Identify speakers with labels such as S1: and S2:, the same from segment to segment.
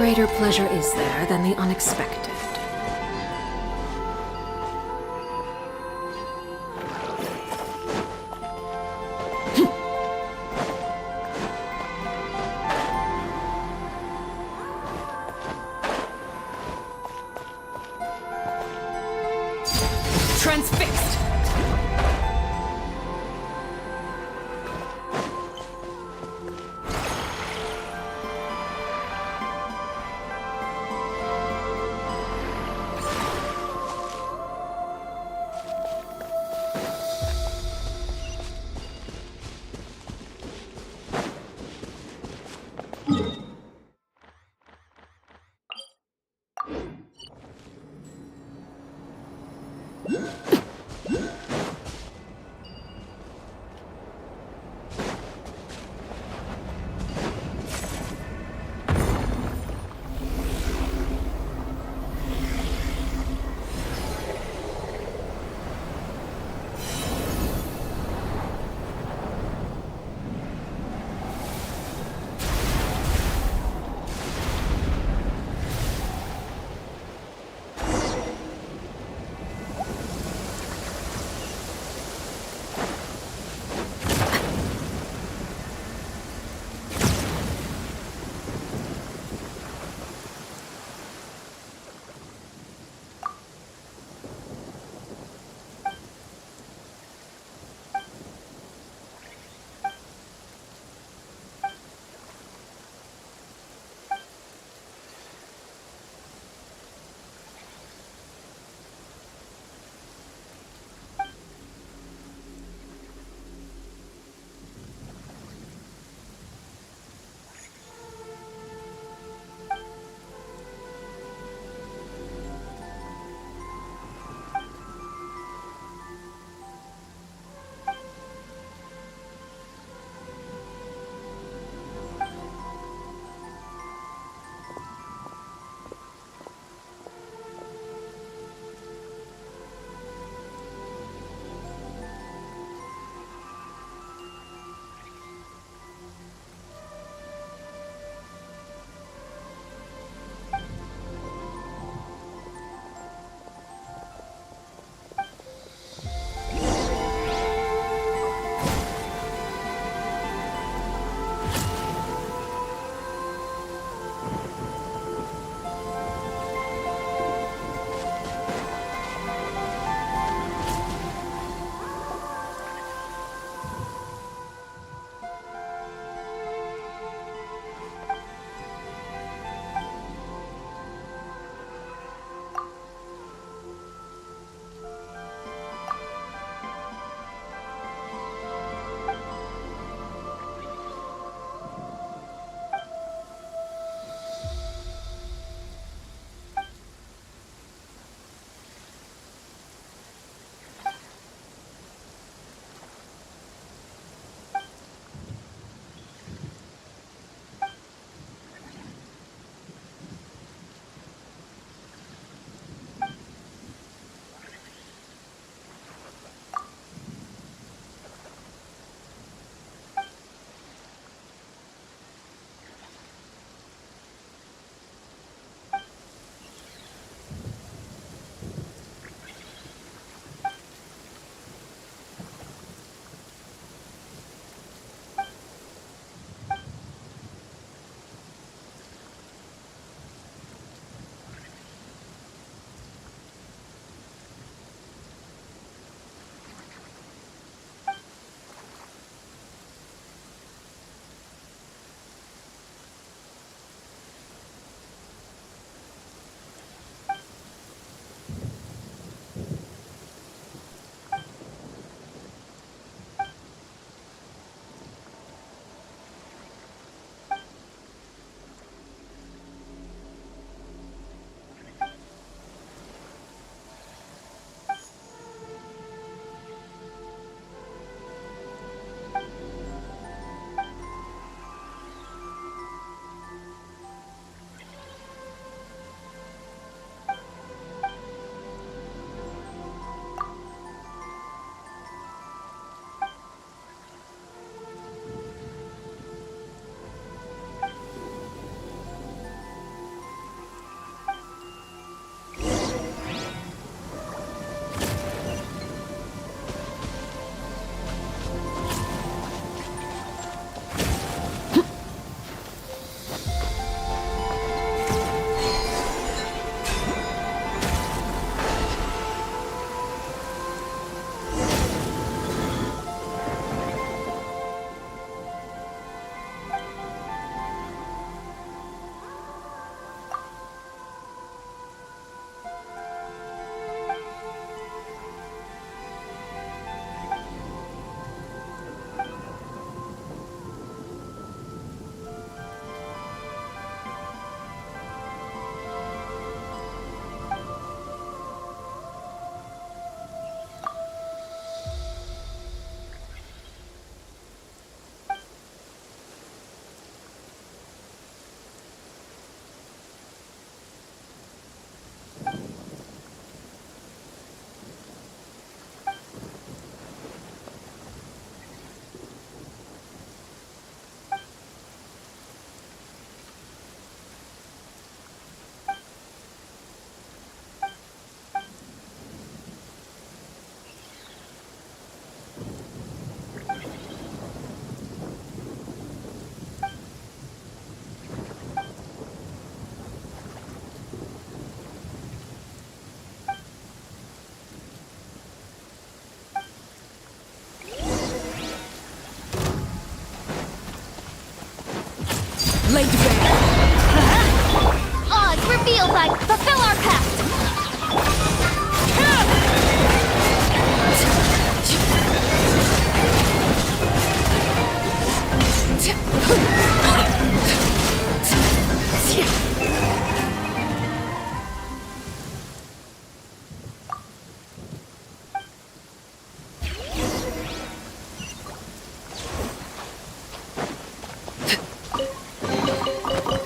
S1: greater pleasure is there than the unexpected? Transfixed!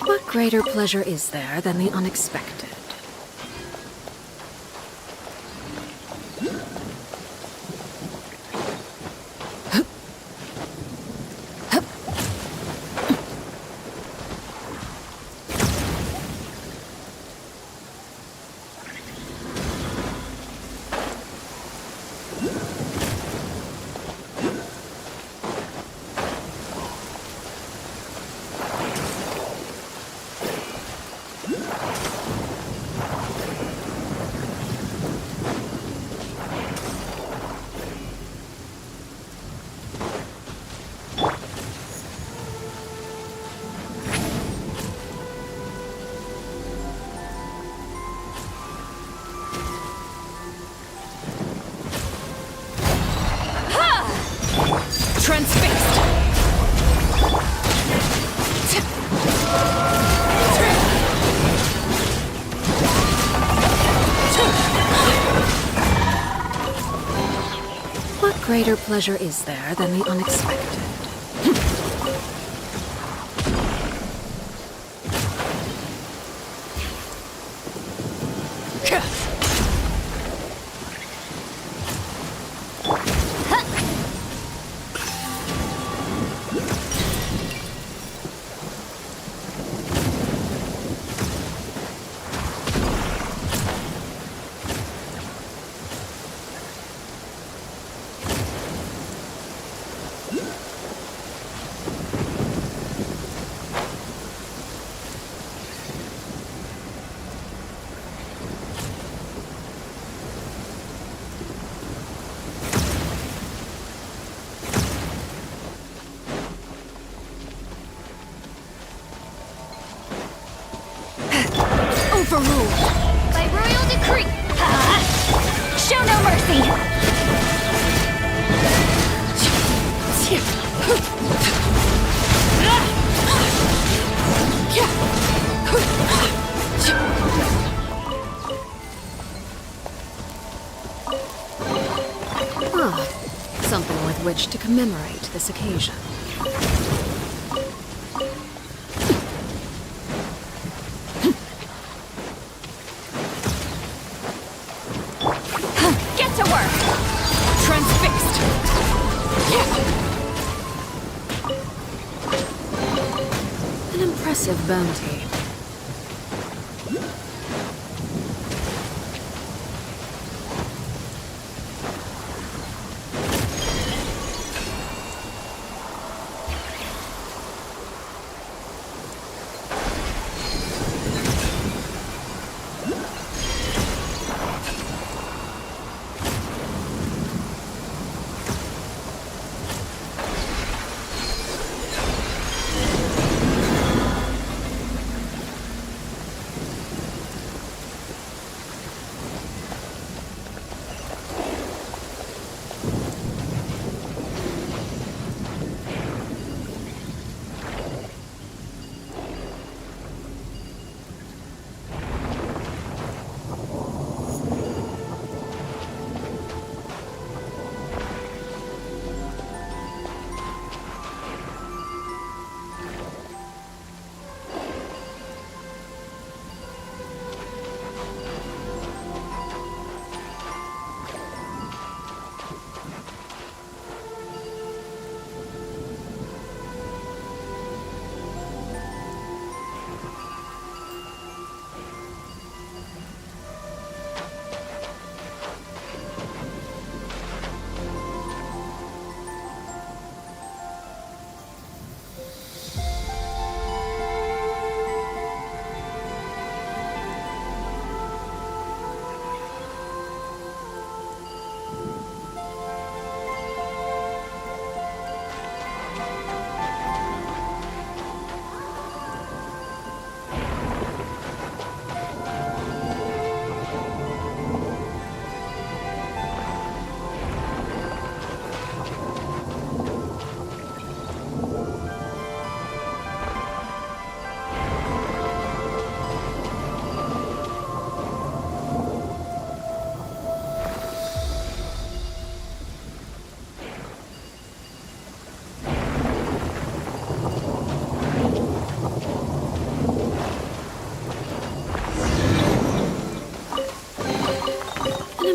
S1: What greater pleasure is there than the unexpected? Transfixed! What greater pleasure is there than the unexpected?
S2: Overruled by royal decree. Show no mercy.
S1: Ah, something with which to commemorate this occasion.
S2: Get to work.
S1: Transfixed! An impressive bounty.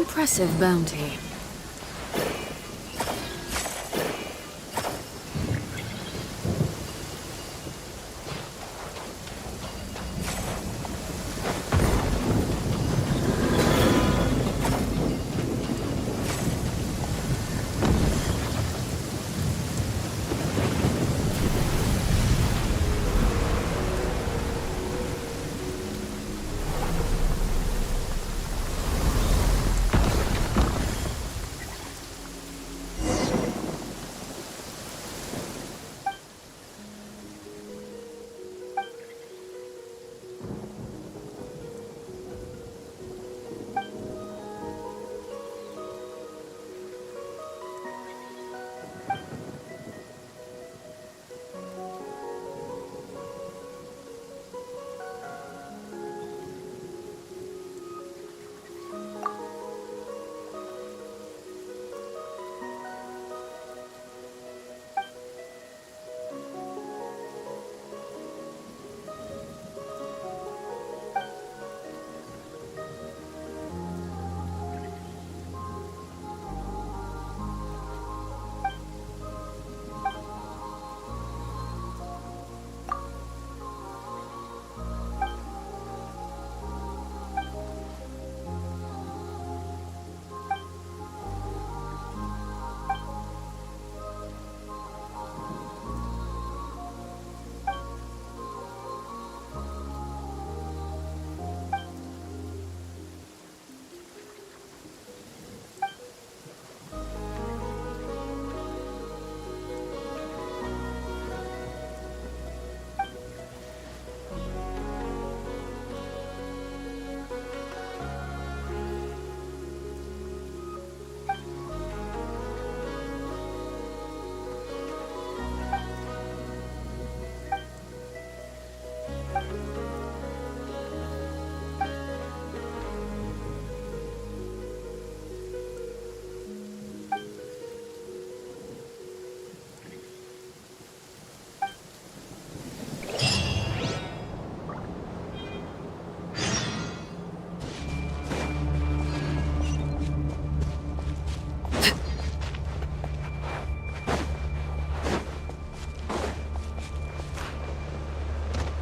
S1: Impressive bounty.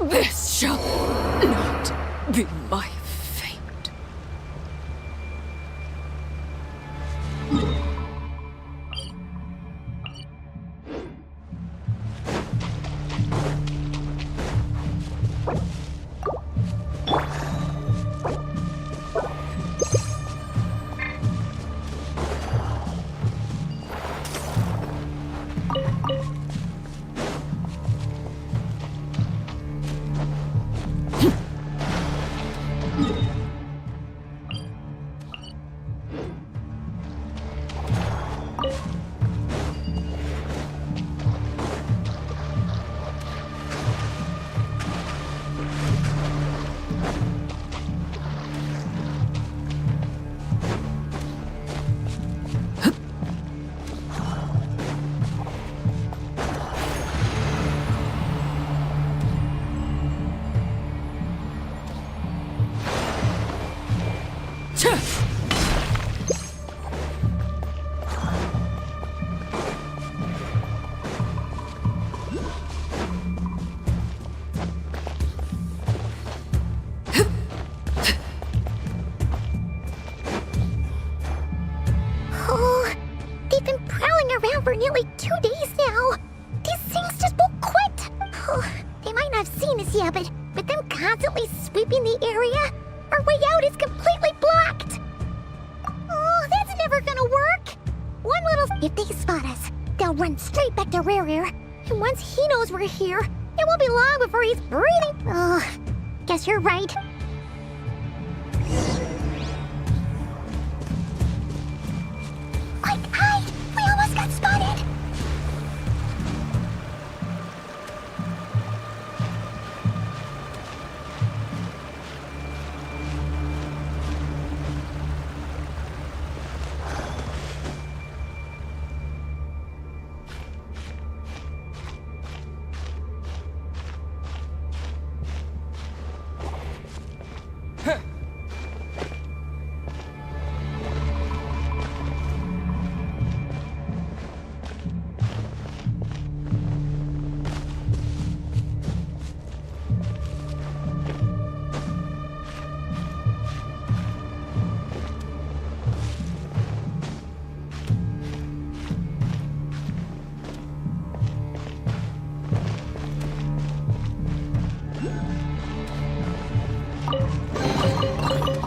S1: This shall not be my fate.
S3: Oh, they've been prowling around for nearly 2 days now. These things just won't quit. Oh, they might not have seen us yet, but with them constantly sweeping the area, our way out is completely blocked. Oh, that's never gonna work. One little... If they spot us, they'll run straight back to Rare. And once he knows we're here, it won't be long before he's breathing. Oh, guess you're right. Quick, hide! We almost got spotted!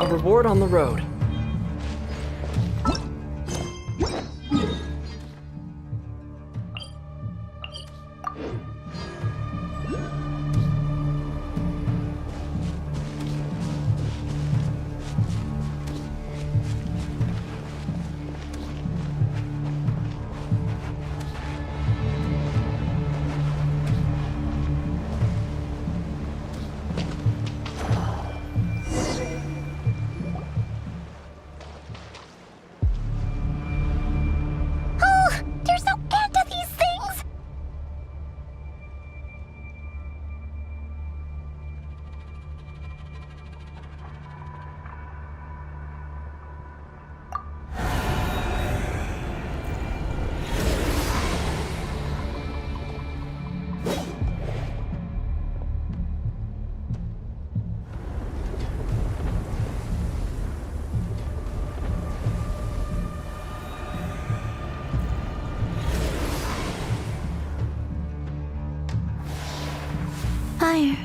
S4: A reward on the road.
S3: Oh, there's no end to these things! Fire.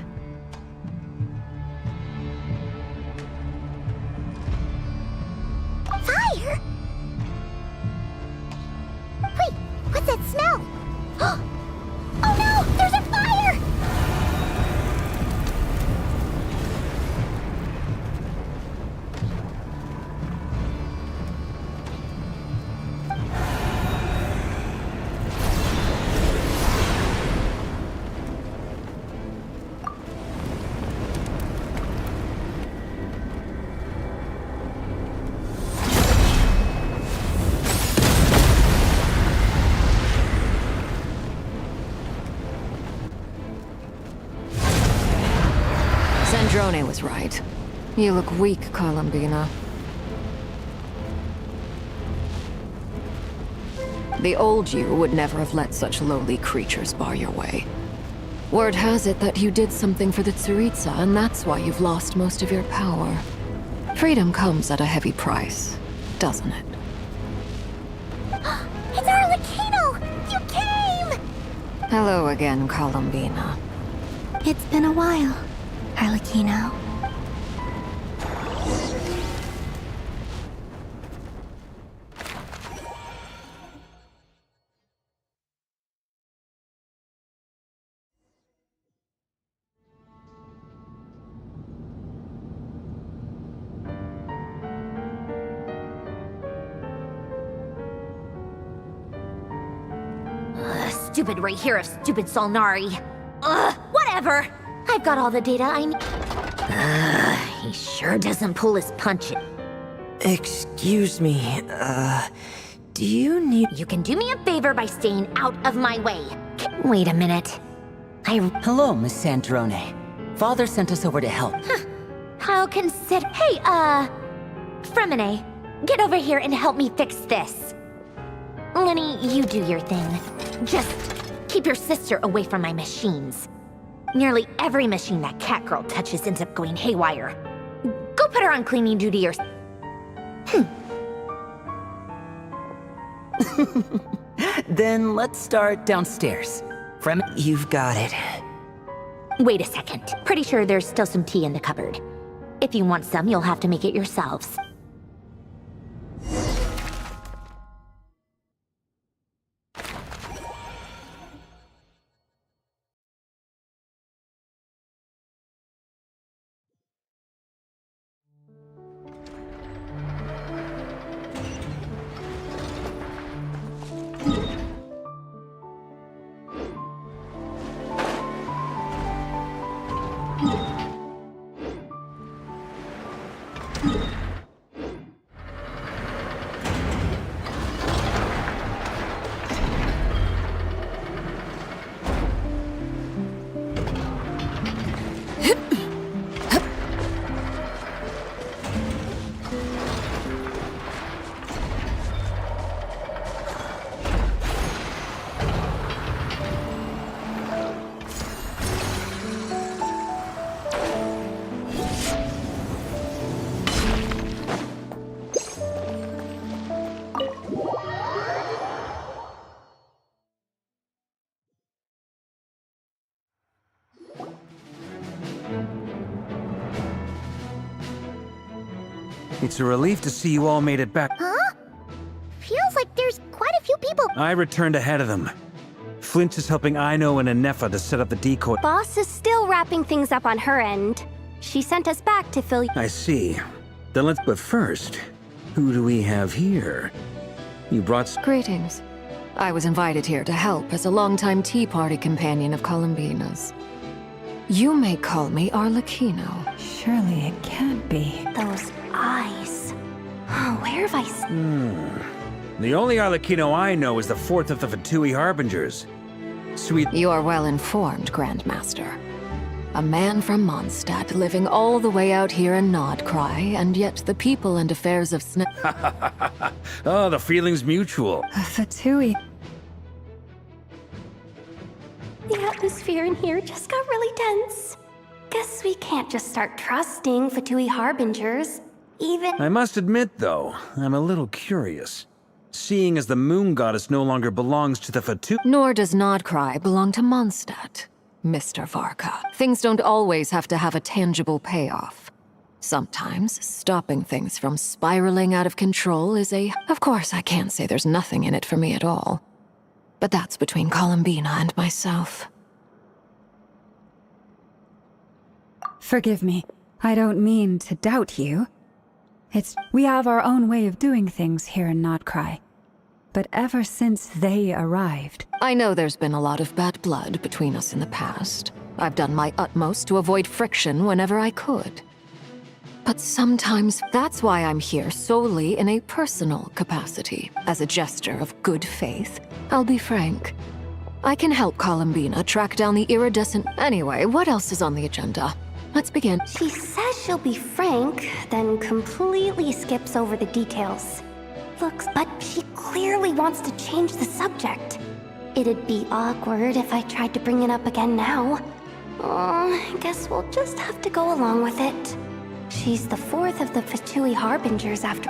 S3: Fire? Wait, what's that smell? Oh no, there's a fire!
S1: Sandrone was right. You look weak, Columbina. The old you would never have let such lowly creatures bar your way. Word has it that you did something for the Tsaritsa, and that's why you've lost most of your power. Freedom comes at a heavy price, doesn't it?
S3: It's Arlecchino! You came!
S1: Hello again, Columbina.
S3: It's been a while, Arlecchino.
S2: Stupid right here of stupid Solnari. Ugh, whatever. I've got all the data I need. He sure doesn't pull his punch.
S5: Excuse me, do you need...
S2: You can do me a favor by staying out of my way. Wait a minute.
S5: Hello, Miss Sandrone. Father sent us over to help.
S2: I'll consider... Hey, Fremine, get over here and help me fix this. Lenny, you do your thing. Just keep your sister away from my machines. Nearly every machine that Catgirl touches ends up going haywire. Go put her on cleaning duty or...
S5: Then let's start downstairs. You've got it.
S2: Wait a second. Pretty sure there's still some tea in the cupboard. If you want some, you'll have to make it yourselves.
S4: It's a relief to see you all made it back.
S3: Huh? Feels like there's quite a few people.
S4: I returned ahead of them. Flint is helping Aino and Anefa to set up the decoy.
S6: Boss is still wrapping things up on her end. She sent us back to fill.
S4: I see. Then but first, who do we have here? You brought
S1: Greetings. I was invited here to help as a longtime Tea Party companion of Columbina's. You may call me Arlecchino.
S7: Surely it can't be.
S6: Those eyes. Oh, where have I
S4: The only Arlecchino I know is the fourth of the Fatui Harbingers. Sweet.
S1: You are well informed, Grandmaster. A man from Mondstadt living all the way out here in Nodkrai, and yet the people and affairs of
S4: Oh, the feeling's mutual.
S7: A Fatui.
S6: The atmosphere in here just got really tense. Guess we can't just start trusting Fatui Harbingers, even.
S4: I must admit, though, I'm a little curious. Seeing as the moon goddess no longer belongs to the Fatui.
S1: Nor does Nodkrai belong to Mondstadt, Mr. Varka. Things don't always have to have a tangible payoff. Sometimes, stopping things from spiraling out of control is a... Of course, I can't say there's nothing in it for me at all. But that's between Columbina and myself.
S7: Forgive me. I don't mean to doubt you. We have our own way of doing things here in Nodkrai. But ever since they arrived...
S1: I know there's been a lot of bad blood between us in the past. I've done my utmost to avoid friction whenever I could. But sometimes that's why I'm here solely in a personal capacity. As a gesture of good faith, I'll be frank. I can help Columbina track down the iridescent... Anyway, what else is on the agenda? Let's begin.
S6: She says she'll be frank, then completely skips over the details. But she clearly wants to change the subject. It'd be awkward if I tried to bring it up again now. I guess we'll just have to go along with it. She's the fourth of the Fatui Harbingers after...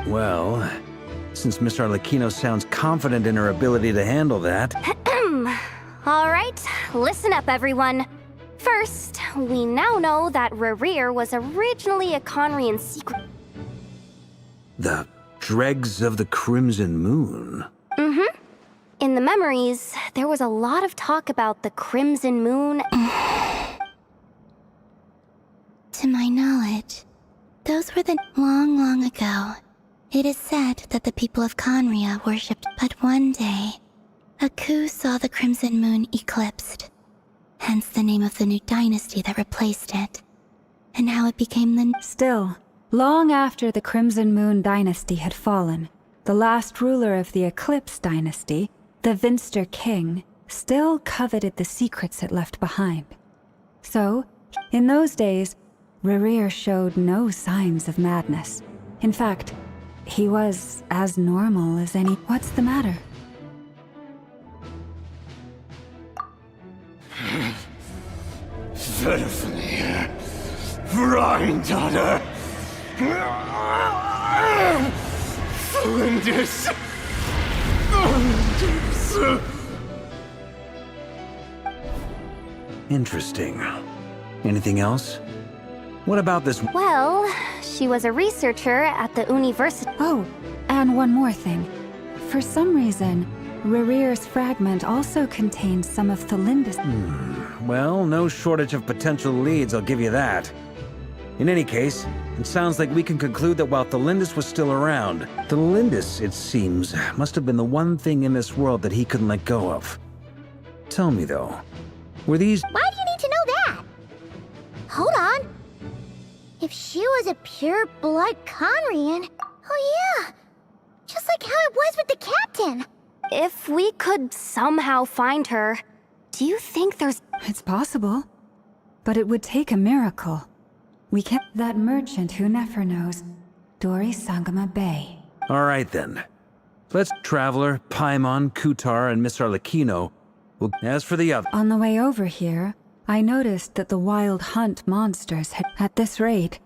S4: Well, since Miss Arlecchino sounds confident in her ability to handle that...
S6: All right, listen up, everyone. First, we now know that Rerir was originally a Conrian secret...
S4: The dregs of the Crimson Moon.
S6: In the memories, there was a lot of talk about the Crimson Moon...
S3: To my knowledge, those were the long, long ago. It is said that the people of Conria worshipped, but one day, a coup saw the Crimson Moon eclipsed. Hence the name of the new dynasty that replaced it. And how it became the...
S7: Still, long after the Crimson Moon dynasty had fallen, the last ruler of the Eclipse dynasty, the Vinster King, still coveted the secrets it left behind. So, in those days, Rerir showed no signs of madness. In fact, he was as normal as any... What's the matter?
S8: Verfnir, Freindaughter, Flinders.
S4: Interesting. Anything else? What about this...
S6: Well, she was a researcher at the university...
S7: Oh, and one more thing. For some reason, Rerir's fragment also contains some of Thelinda's...
S4: Well, no shortage of potential leads, I'll give you that. In any case, it sounds like we can conclude that while Thelindis was still around, Thelindis, it seems, must have been the one thing in this world that he couldn't let go of. Tell me, though, were these...
S3: Why do you need to know that? Hold on. If she was a pure-blood Conrian... Oh yeah, just like how it was with the captain.
S6: If we could somehow find her, do you think there's...
S7: It's possible. But it would take a miracle. We can't... That merchant who never knows. Dori Sangama Bay.
S4: All right, then. Let's Traveler, Paimon, Kutar, and Miss Arlecchino. Well, as for the other...
S7: On the way over here, I noticed that the Wild Hunt monsters had... At this rate,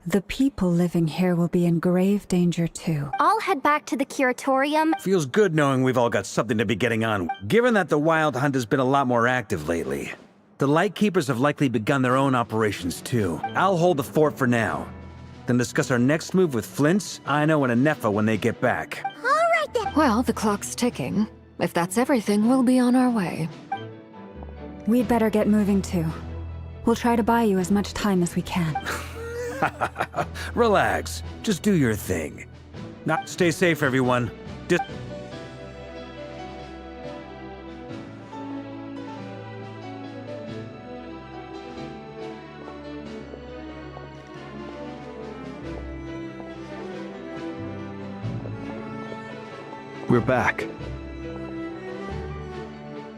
S7: the people living here will be in grave danger too.
S6: I'll head back to the curatorium.
S4: Feels good knowing we've all got something to be getting on, given that the Wild Hunt has been a lot more active lately. The Lightkeepers have likely begun their own operations too. I'll hold the fort for now. Then discuss our next move with Flints, Aino, and Anefa when they get back.
S3: All right then.
S1: Well, the clock's ticking. If that's everything, we'll be on our way.
S7: We'd better get moving too. We'll try to buy you as much time as we can.
S4: Relax. Just do your thing. Now, stay safe, everyone.
S8: We're back.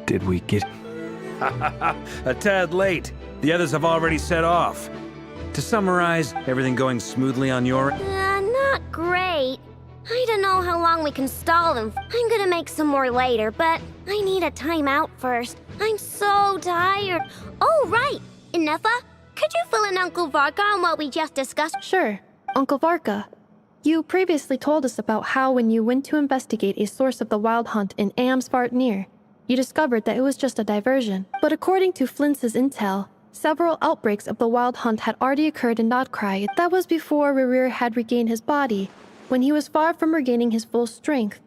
S8: Did we get...
S4: A tad late. The others have already set off. To summarize, everything going smoothly on your...
S3: Not great. I don't know how long we can stall them. I'm gonna make some more later, but I need a timeout first. I'm so tired. Oh, right. Inefa, could you fill in Uncle Varka on what we just discussed?
S9: Sure. Uncle Varka, you previously told us about how when you went to investigate a source of the Wild Hunt in Amsvartnir, you discovered that it was just a diversion. But according to Flints' intel, several outbreaks of the Wild Hunt had already occurred in Nodkrai. That was before Rerir had regained his body, when he was far from regaining his full strength.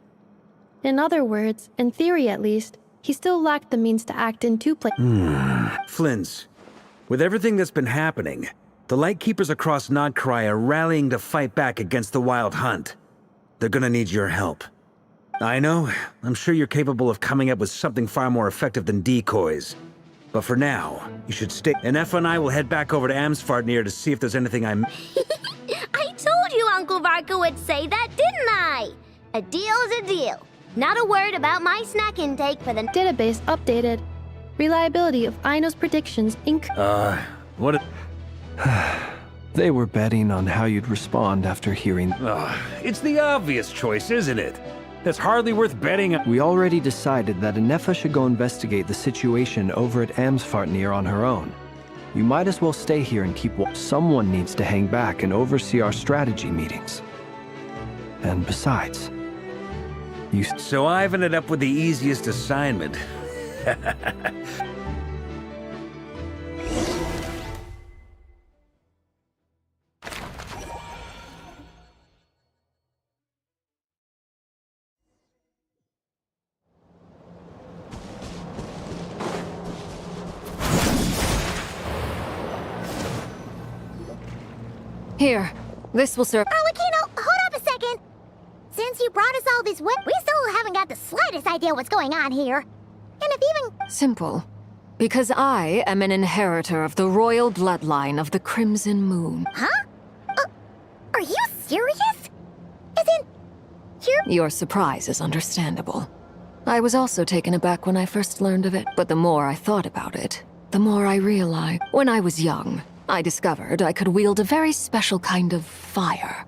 S9: In other words, in theory at least, he still lacked the means to act in two places.
S4: Flints, with everything that's been happening, the Lightkeepers across Nodkrai are rallying to fight back against the Wild Hunt. They're gonna need your help. I know, I'm sure you're capable of coming up with something far more effective than decoys. But for now, you should stay. Anefa and I will head back over to Amsvartnir to see if there's anything
S3: I told you Uncle Varka would say that, didn't I? A deal's a deal. Not a word about my snack intake for the...
S9: Database updated. Reliability of Aino's predictions
S4: what
S8: They were betting on how you'd respond after hearing...
S4: it's the obvious choice, isn't it? That's hardly worth betting on.
S8: We already decided that Anefa should go investigate the situation over at Amsvartnir on her own. You might as well stay here and keep watch. Someone needs to hang back and oversee our strategy meetings. And besides,
S4: So I've ended up with the easiest assignment.
S1: Here, this will serve.
S3: Arlecchino, hold up a second. Since you brought us all this way, we still haven't got the slightest idea what's going on here. And if even...
S1: Simple. Because I am an inheritor of the royal bloodline of the Crimson Moon.
S3: Huh? Are you serious? As in,
S1: Your surprise is understandable. I was also taken aback when I first learned of it, but the more I thought about it, the more I realized. When I was young, I discovered I could wield a very special kind of fire.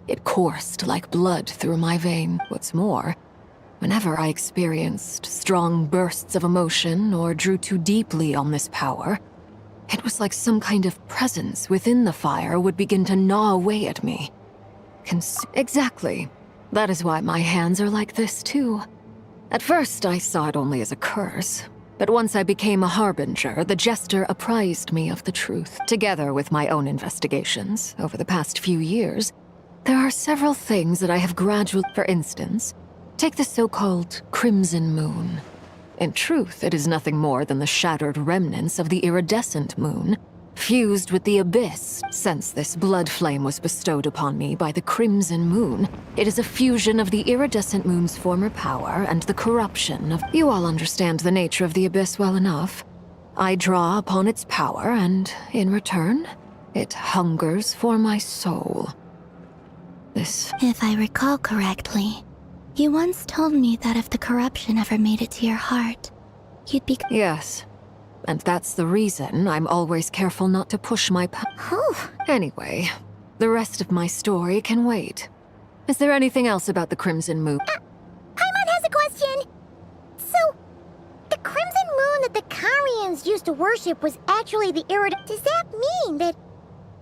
S1: It coursed like blood through my vein. What's more, whenever I experienced strong bursts of emotion or drew too deeply on this power, it was like some kind of presence within the fire would begin to gnaw away at me. Exactly. That is why my hands are like this too. At first, I saw it only as a curse. But once I became a harbinger, the jester apprised me of the truth. Together with my own investigations over the past few years, there are several things that I have gradually... For instance, take the so-called Crimson Moon. In truth, it is nothing more than the shattered remnants of the iridescent moon, fused with the abyss. Since this blood flame was bestowed upon me by the Crimson Moon, it is a fusion of the iridescent moon's former power and the corruption of... You all understand the nature of the abyss well enough. I draw upon its power, and in return, it hungers for my soul. This...
S6: If I recall correctly, you once told me that if the corruption ever made it to your heart, you'd be...
S1: Yes. And that's the reason I'm always careful not to push my Anyway, the rest of my story can wait. Is there anything else about the Crimson Moon?
S3: Paimon has a question. So, the Crimson Moon that the Karians used to worship was actually the Does that mean that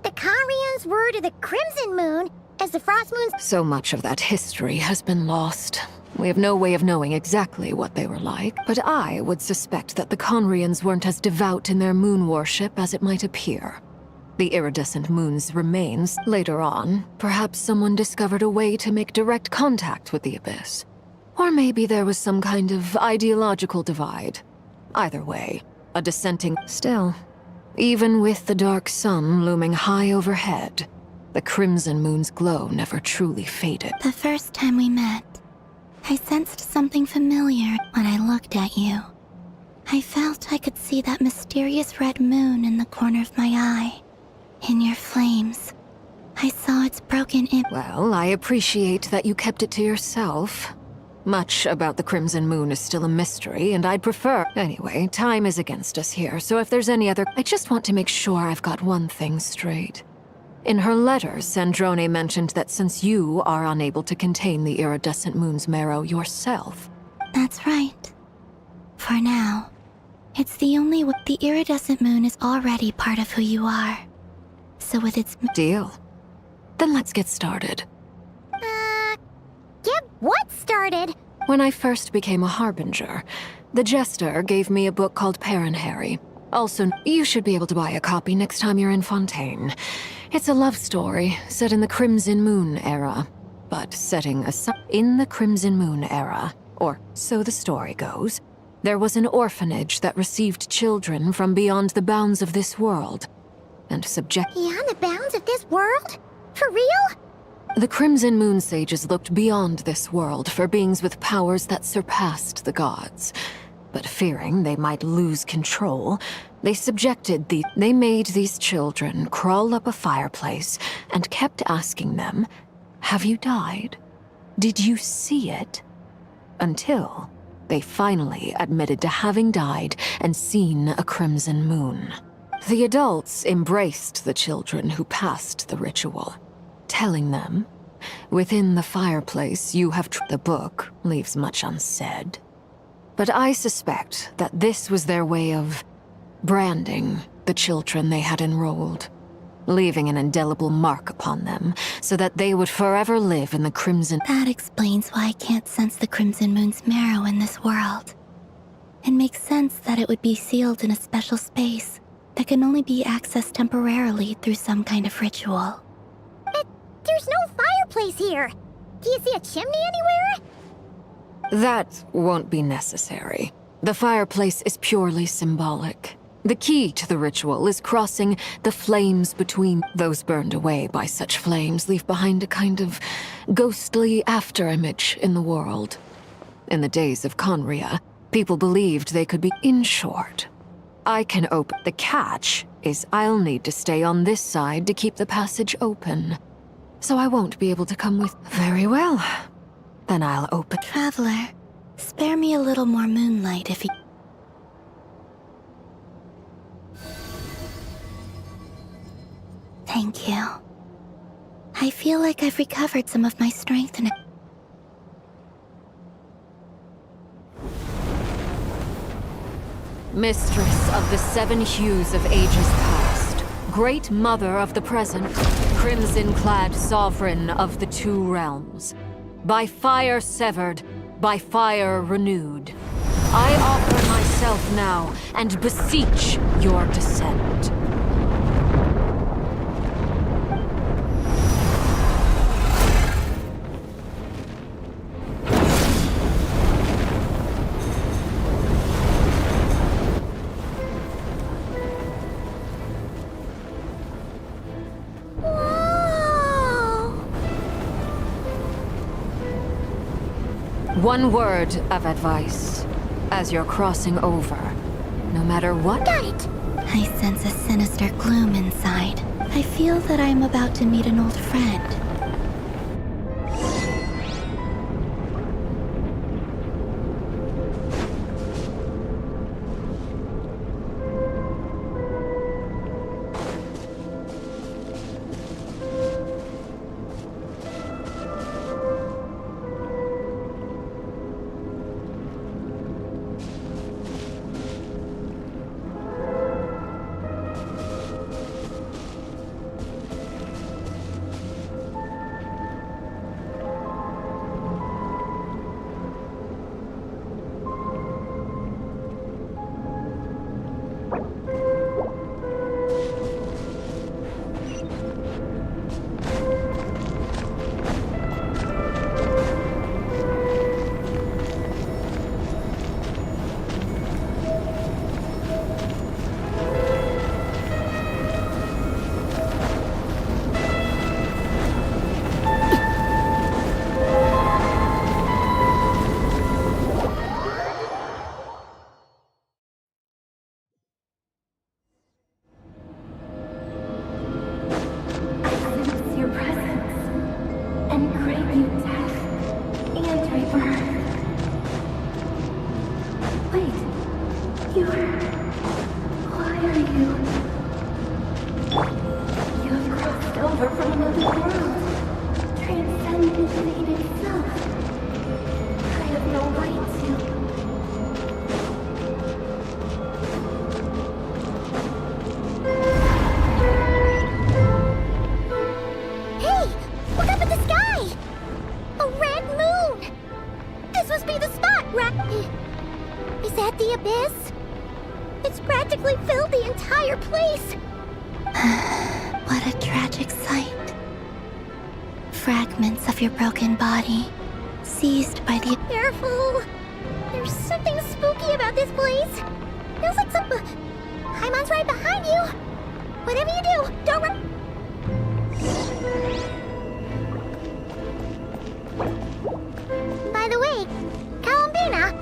S3: the Karians were to the Crimson Moon as the Frost Moon's...
S1: So much of that history has been lost. We have no way of knowing exactly what they were like, but I would suspect that the Conrians weren't as devout in their moon worship as it might appear. The iridescent moon's remains, later on, perhaps someone discovered a way to make direct contact with the Abyss. Or maybe there was some kind of ideological divide. Either way, a dissenting... Still, even with the dark sun looming high overhead, the crimson moon's glow never truly faded.
S6: The first time we met, I sensed something familiar when I looked at you. I felt I could see that mysterious red moon in the corner of my eye. In your flames, I saw its broken
S1: Well, I appreciate that you kept it to yourself. Much about the Crimson Moon is still a mystery, and I'd prefer... Anyway, time is against us here, so if there's any other... I just want to make sure I've got one thing straight. In her letters, Sandrone mentioned that since you are unable to contain the iridescent moon's marrow yourself...
S6: That's right. For now, it's the only way. The iridescent moon is already part of who you are. So with its...
S1: Deal. Then let's get started.
S3: Get what started?
S1: When I first became a Harbinger, the Jester gave me a book called Perrin Harry. Also, you should be able to buy a copy next time you're in Fontaine. It's a love story set in the Crimson Moon era. But setting aside in the Crimson Moon era, or so the story goes, there was an orphanage that received children from beyond the bounds of this world. And
S3: Beyond the bounds of this world? For real?
S1: The Crimson Moon Sages looked beyond this world for beings with powers that surpassed the gods. But fearing they might lose control, they made these children crawl up a fireplace and kept asking them, "Have you died? Did you see it?" Until they finally admitted to having died and seen a crimson moon. The adults embraced the children who passed the ritual, telling them, "Within the fireplace you have the book leaves much unsaid." But I suspect that this was their way of branding the children they had enrolled, leaving an indelible mark upon them so that they would forever live in the crimson...
S6: That explains why I can't sense the Crimson Moon's marrow in this world. It makes sense that it would be sealed in a special space that can only be accessed temporarily through some kind of ritual.
S3: But there's no fireplace here. Do you see a chimney anywhere?
S1: That won't be necessary. The fireplace is purely symbolic. The key to the ritual is crossing the flames between. Those burned away by such flames leave behind a kind of ghostly afterimage in the world. In the days of Conria, people believed they could be... In short, I can open... The catch is I'll need to stay on this side to keep the passage open. So I won't be able to come with... Very well. Then I'll open...
S6: Traveler, spare me a little more moonlight if you... Thank you. I feel like I've recovered some of my strength and...
S1: Mistress of the seven hues of ages past, great mother of the present, crimson-clad sovereign of the two realms, by fire severed, by fire renewed, I offer myself now and beseech your descent. One word of advice. As you're crossing over, no matter what...
S3: Got it!
S6: I sense a sinister gloom inside. I feel that I am about to meet an old friend. You have crossed over from another world, transcended fate itself. I have no right to.
S3: Hey! Look up at the sky! A red moon! This must be the spot, right? Is that the abyss? It's practically filled the entire place!
S6: What a tragic sight. Fragments of your broken body, seized by the...
S3: Careful! There's something spooky about this place! Feels like some... Paimon's right behind you! Whatever you do, don't run... By the way, Columbina,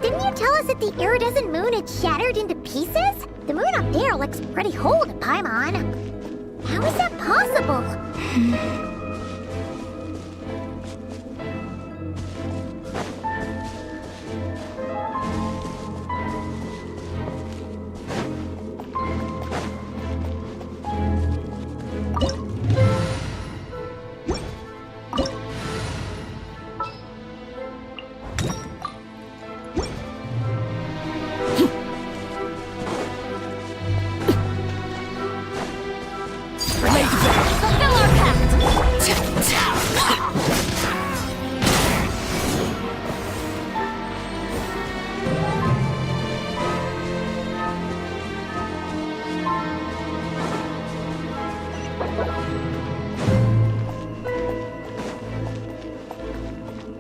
S3: didn't you tell us that the iridescent moon had shattered into pieces? The moon up there looks pretty whole to Paimon. How is that possible?
S2: Fulfill our pact!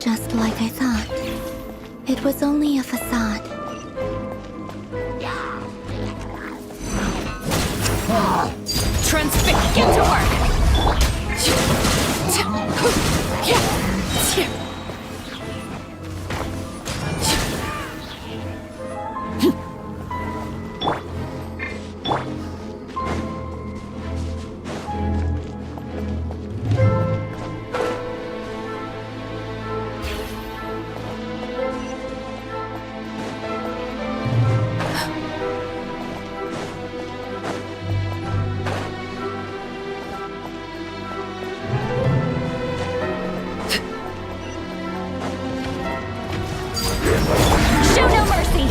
S6: Just like I thought. It was only a facade.
S2: Transfix, get to work! Show no mercy!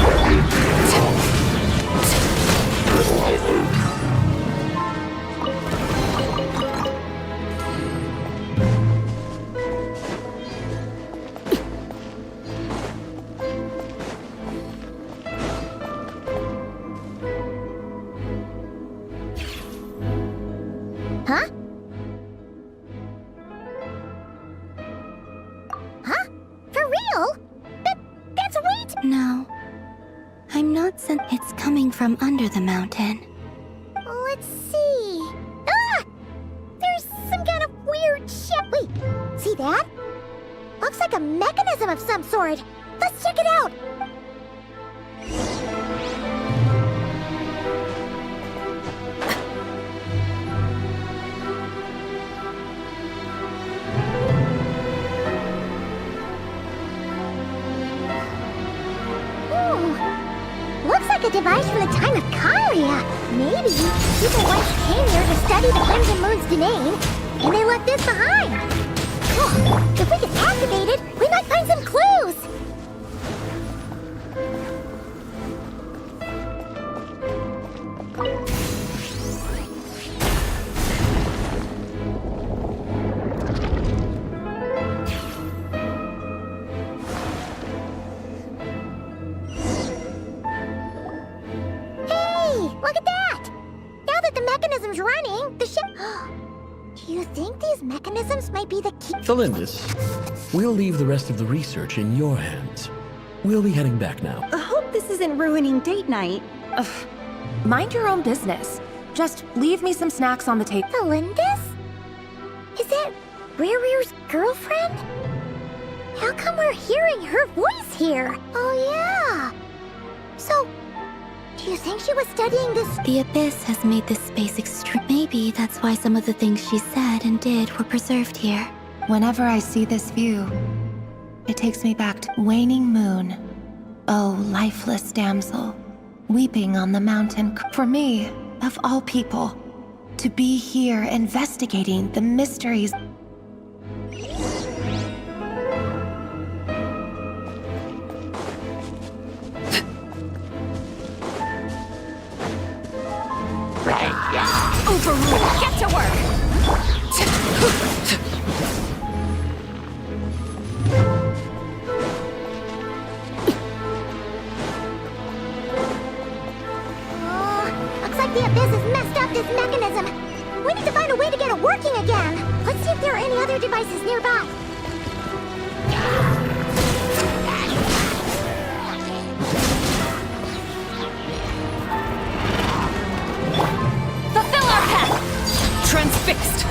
S3: Huh? Huh? For real? That's way too...
S6: No. I'm not sent. It's coming from under the mountain.
S3: Let's see... Ah! There's some kind of weird shit... Wait, see that? Looks like a mechanism of some sort. Let's check it out! Looks like a device from the time of Kalia. Maybe people once came here to study the Crimson Moon's domain, and they left this behind. Oh, if we can activate it, we might find some clues. Look at that! Now that the mechanism's running, the ship... Do you think these mechanisms might be the key?
S10: Felindis, we'll leave the rest of the research in your hands. We'll be heading back now.
S11: I hope this isn't ruining date night.
S12: Ugh. Mind your own business. Just leave me some snacks on the table.
S3: Felindis? Is that Rere's girlfriend? How come we're hearing her voice here? Oh yeah. So, do you think she was studying this?
S6: The Abyss has made this space extreme. Maybe that's why some of the things she said and did were preserved here.
S12: Whenever I see this view, it takes me back to waning moon. Oh, lifeless damsel, weeping on the mountain. For me, of all people, to be here investigating the mysteries.
S1: Overruled! Get to work!
S3: Looks like the Abyss has messed up this mechanism. We need to find a way to get it working again. Let's see if there are any other devices nearby.
S1: Fulfill our path! Transfixed!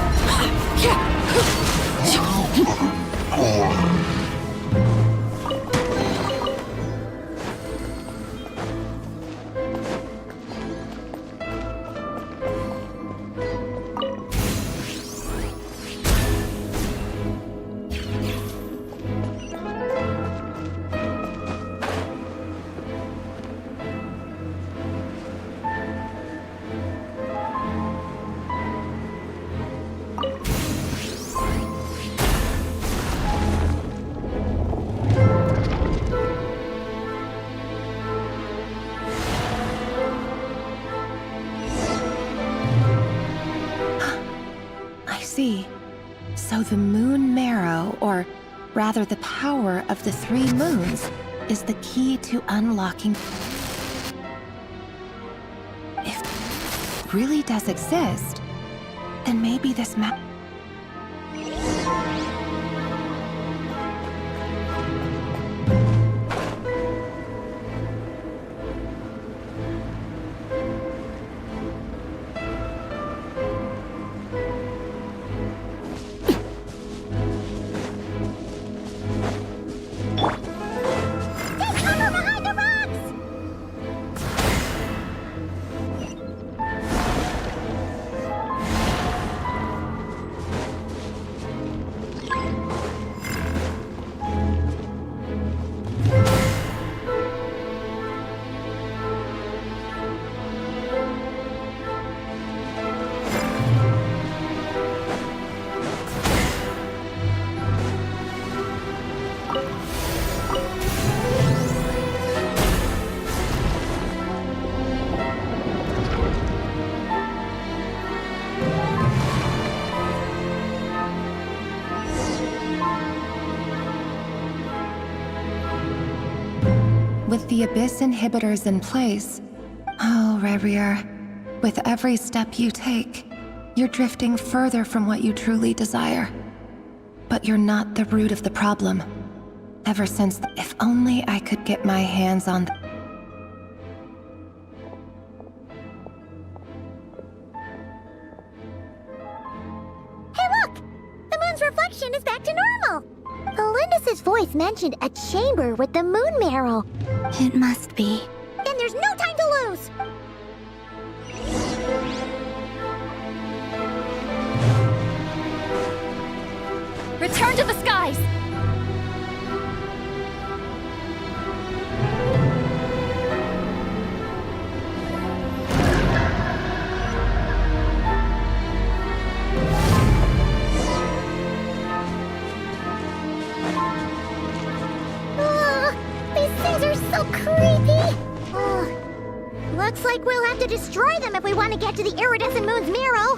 S12: See. So the moon marrow, or rather the power of the 3 moons, is the key to unlocking. If it really does exist, then maybe this map. With the Abyss inhibitors in place, oh, Rebriar, with every step you take, you're drifting further from what you truly desire. But you're not the root of the problem. Ever since, if only I could get my hands on
S3: Hey look! The moon's reflection is back to normal! Elindis' voice mentioned a chamber with the moon marrow.
S6: It must be.
S3: Then there's no time to lose!
S1: Return to the skies!
S3: Looks like we'll have to destroy them if we want to get to the iridescent moon's marrow.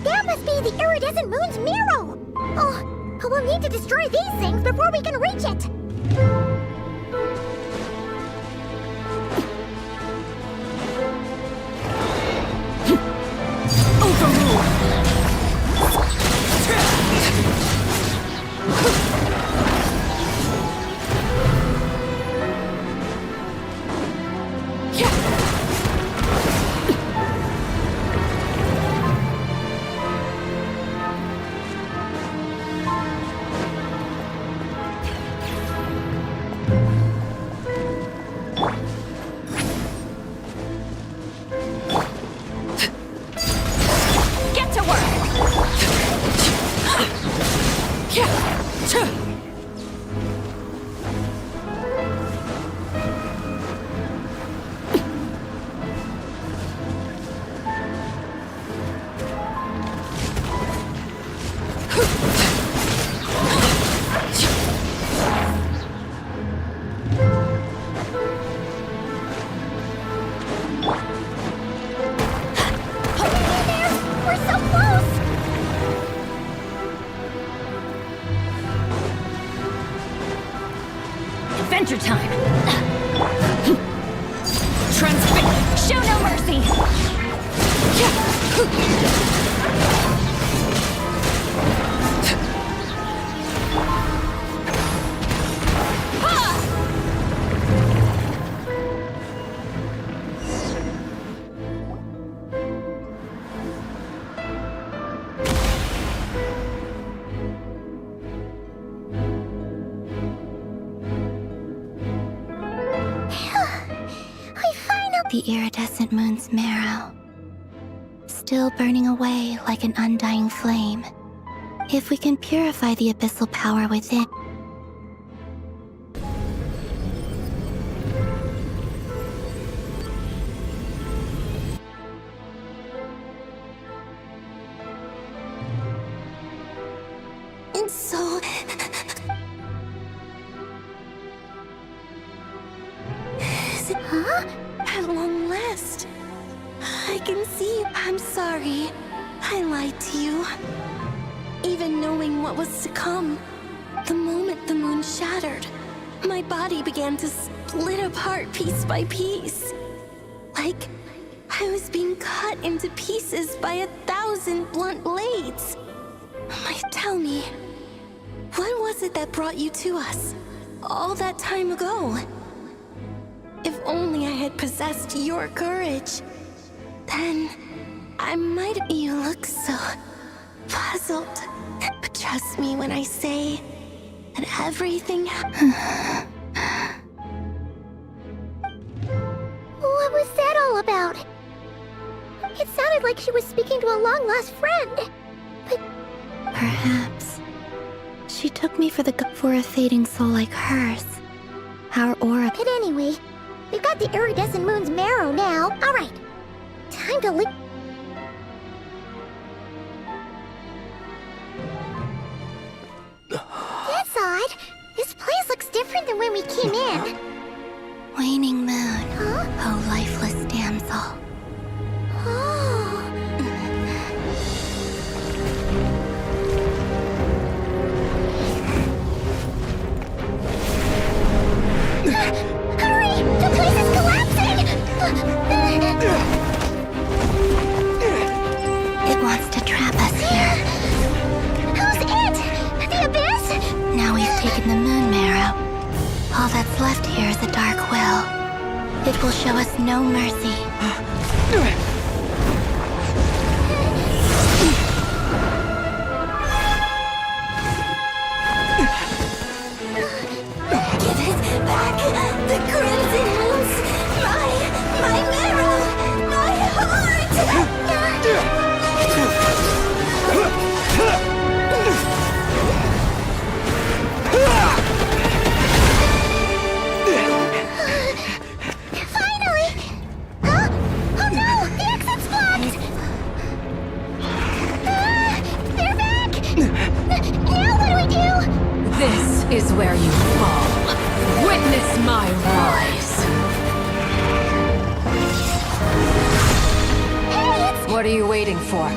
S3: That must be the iridescent moon's marrow! Oh, we'll need to destroy these things before we can reach it!
S6: The iridescent moon's marrow, still burning away like an undying flame. If we can purify the abyssal power within, and so
S3: Huh?
S6: at long last, I can see. I'm sorry. I lied to you. Even knowing what was to come, the moment the moon shattered, my body began to split apart piece by piece. Like I was being cut into pieces by 1,000 blunt blades. Tell me, what was it that brought you to us all that time ago? If only I had possessed your courage, then I might. You look so puzzled. But trust me when I say that everything.
S3: What was that all about? It sounded like she was speaking to a long-lost friend. But
S6: Perhaps she took me for a fading soul like hers. Our aura.
S3: But anyway, we've got the iridescent moon's marrow now. All right, time to leave. That's odd. This place looks different than when we came in.
S6: Waning moon.
S3: Huh?
S6: Oh, lifeless damsel.
S3: Oh. Hurry! The place is collapsing!
S6: It wants to trap us here.
S3: Who's it? The abyss?
S6: Now we've taken the moon marrow. All that's left here is a dark will. It will show us no mercy. Give it back! The crimson moons! My marrow! My heart!
S3: Finally! Huh? Oh no! The exit's blocked! They're back! Now what do we do?
S1: This is where you fall. Witness my rise.
S3: Hey, it's...
S1: What are you waiting for?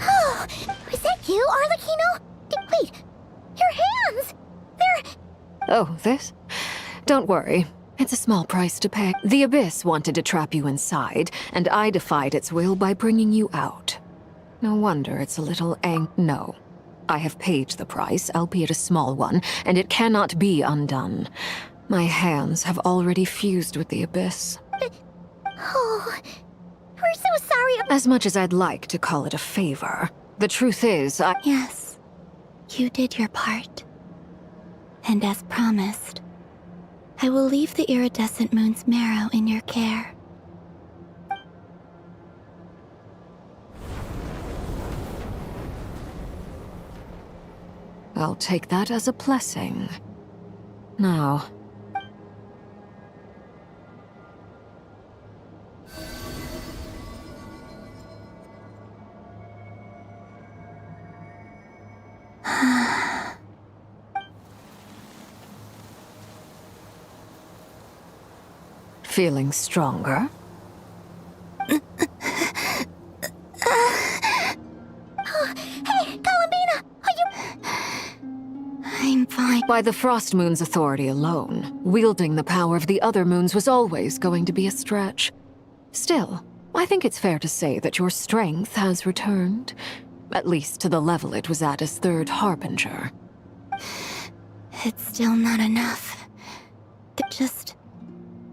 S3: Oh, is that you, Arlecchino? Wait, your hands! They're...
S1: Oh, this? Don't worry. It's a small price to pay. The Abyss wanted to trap you inside, and I defied its will by bringing you out. No wonder it's a little No. I have paid the price, albeit a small one, and it cannot be undone. My hands have already fused with the Abyss.
S3: Oh, we're so sorry.
S1: As much as I'd like to call it a favor, the truth is,
S6: Yes, you did your part. And as promised, I will leave the iridescent moon's marrow in your care.
S1: I'll take that as a blessing. Now, feeling stronger?
S3: Hey, Columbina, are you...
S6: I'm fine.
S1: By the Frost Moon's authority alone, wielding the power of the other moons was always going to be a stretch. Still, I think it's fair to say that your strength has returned, at least to the level it was at as Third Harbinger.
S6: It's still not enough. Just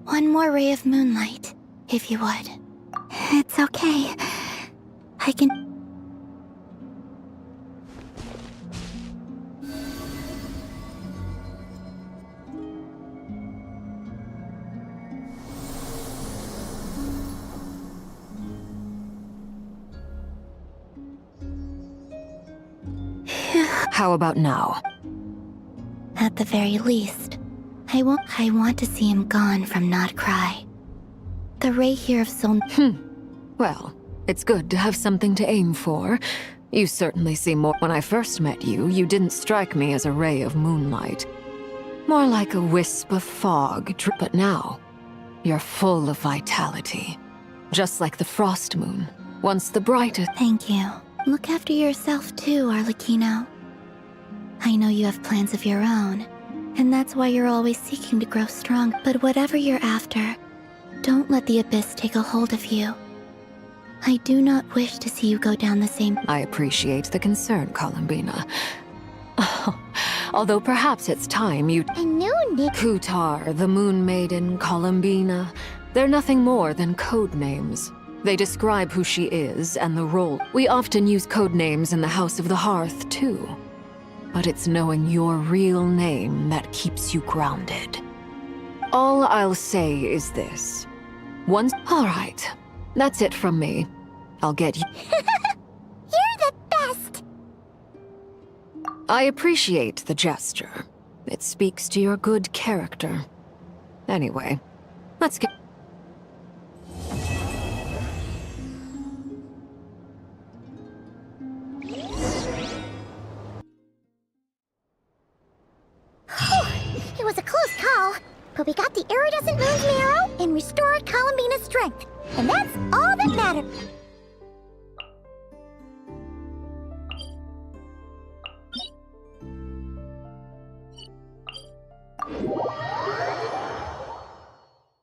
S6: one more ray of moonlight, if you would. It's okay. I can...
S1: How about now?
S6: At the very least, I want to see him gone from Nodkrai. The ray here of soul...
S1: Well, it's good to have something to aim for. You certainly seem more... When I first met you, you didn't strike me as a ray of moonlight. More like a wisp of fog, but now, you're full of vitality. Just like the frost moon, once the brightest...
S6: Thank you. Look after yourself too, Arlecchino. I know you have plans of your own, and that's why you're always seeking to grow strong. But whatever you're after, don't let the Abyss take a hold of you. I do not wish to see you go down the same...
S1: I appreciate the concern, Columbina. Although perhaps it's time you...
S3: I know, Nick.
S1: Kutar, the Moon Maiden, Columbina, they're nothing more than code names. They describe who she is and the role. We often use code names in the House of the Hearth, too. But it's knowing your real name that keeps you grounded. All I'll say is this. Once... All right. That's it from me. I'll get you...
S3: You're the best!
S1: I appreciate the gesture. It speaks to your good character. Anyway, let's get...
S3: It was a close call, but we got the iridescent moon's marrow and restored Columbina's strength. And that's all that mattered.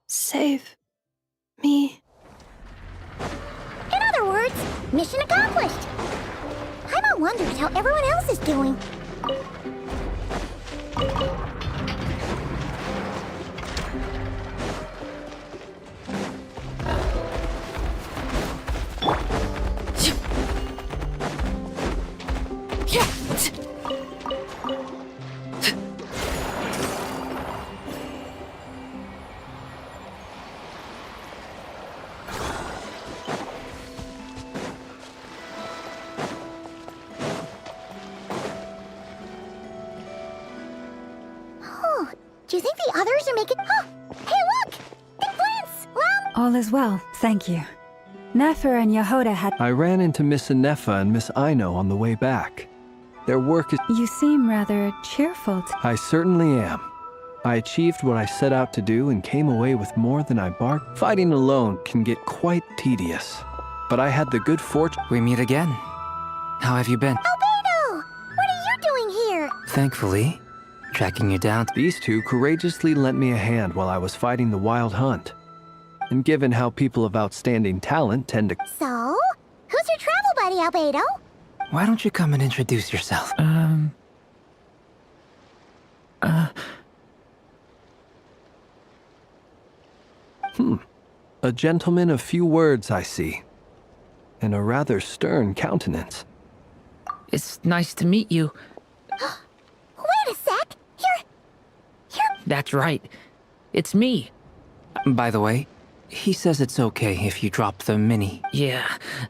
S9: Save me.
S3: In other words, mission accomplished. Paimon wonders how everyone else is doing. Do you think the others are making... Oh! Hey, look! Big plants!
S7: All is well, thank you. Nefer and Yehoda had...
S8: I ran into Miss Anefa and Miss Aino on the way back. Their work is...
S7: You seem rather cheerful.
S8: I certainly am. I achieved what I set out to do and came away with more than I bargained. Fighting alone can get quite tedious, but I had the good fortune...
S13: We meet again. How have you been?
S3: Albedo! What are you doing here?
S13: Thankfully, tracking you down.
S8: These two courageously lent me a hand while I was fighting the Wild Hunt. And given how people of outstanding talent tend to...
S3: So? Who's your travel buddy, Albedo?
S13: Why don't you come and introduce yourself?
S8: A gentleman of few words, I see. And a rather stern countenance.
S14: It's nice to meet you.
S3: Wait a sec! You're...
S14: That's right. It's me.
S13: By the way, he says it's okay if you drop the mini.
S14: Yeah,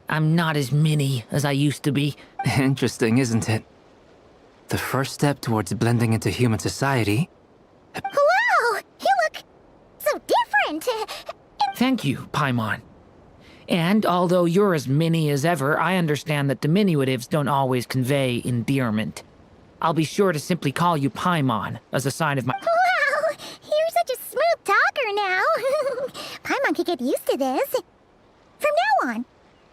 S14: I'm not as mini as I used to be.
S13: Interesting, isn't it? The first step towards blending into human society.
S3: Wow! You look... so different!
S14: Thank you, Paimon. And although you're as mini as ever, I understand that diminutives don't always convey endearment. I'll be sure to simply call you Paimon as a sign of my...
S3: Wow! You're such a smooth talker now! Paimon could get used to this. From now on,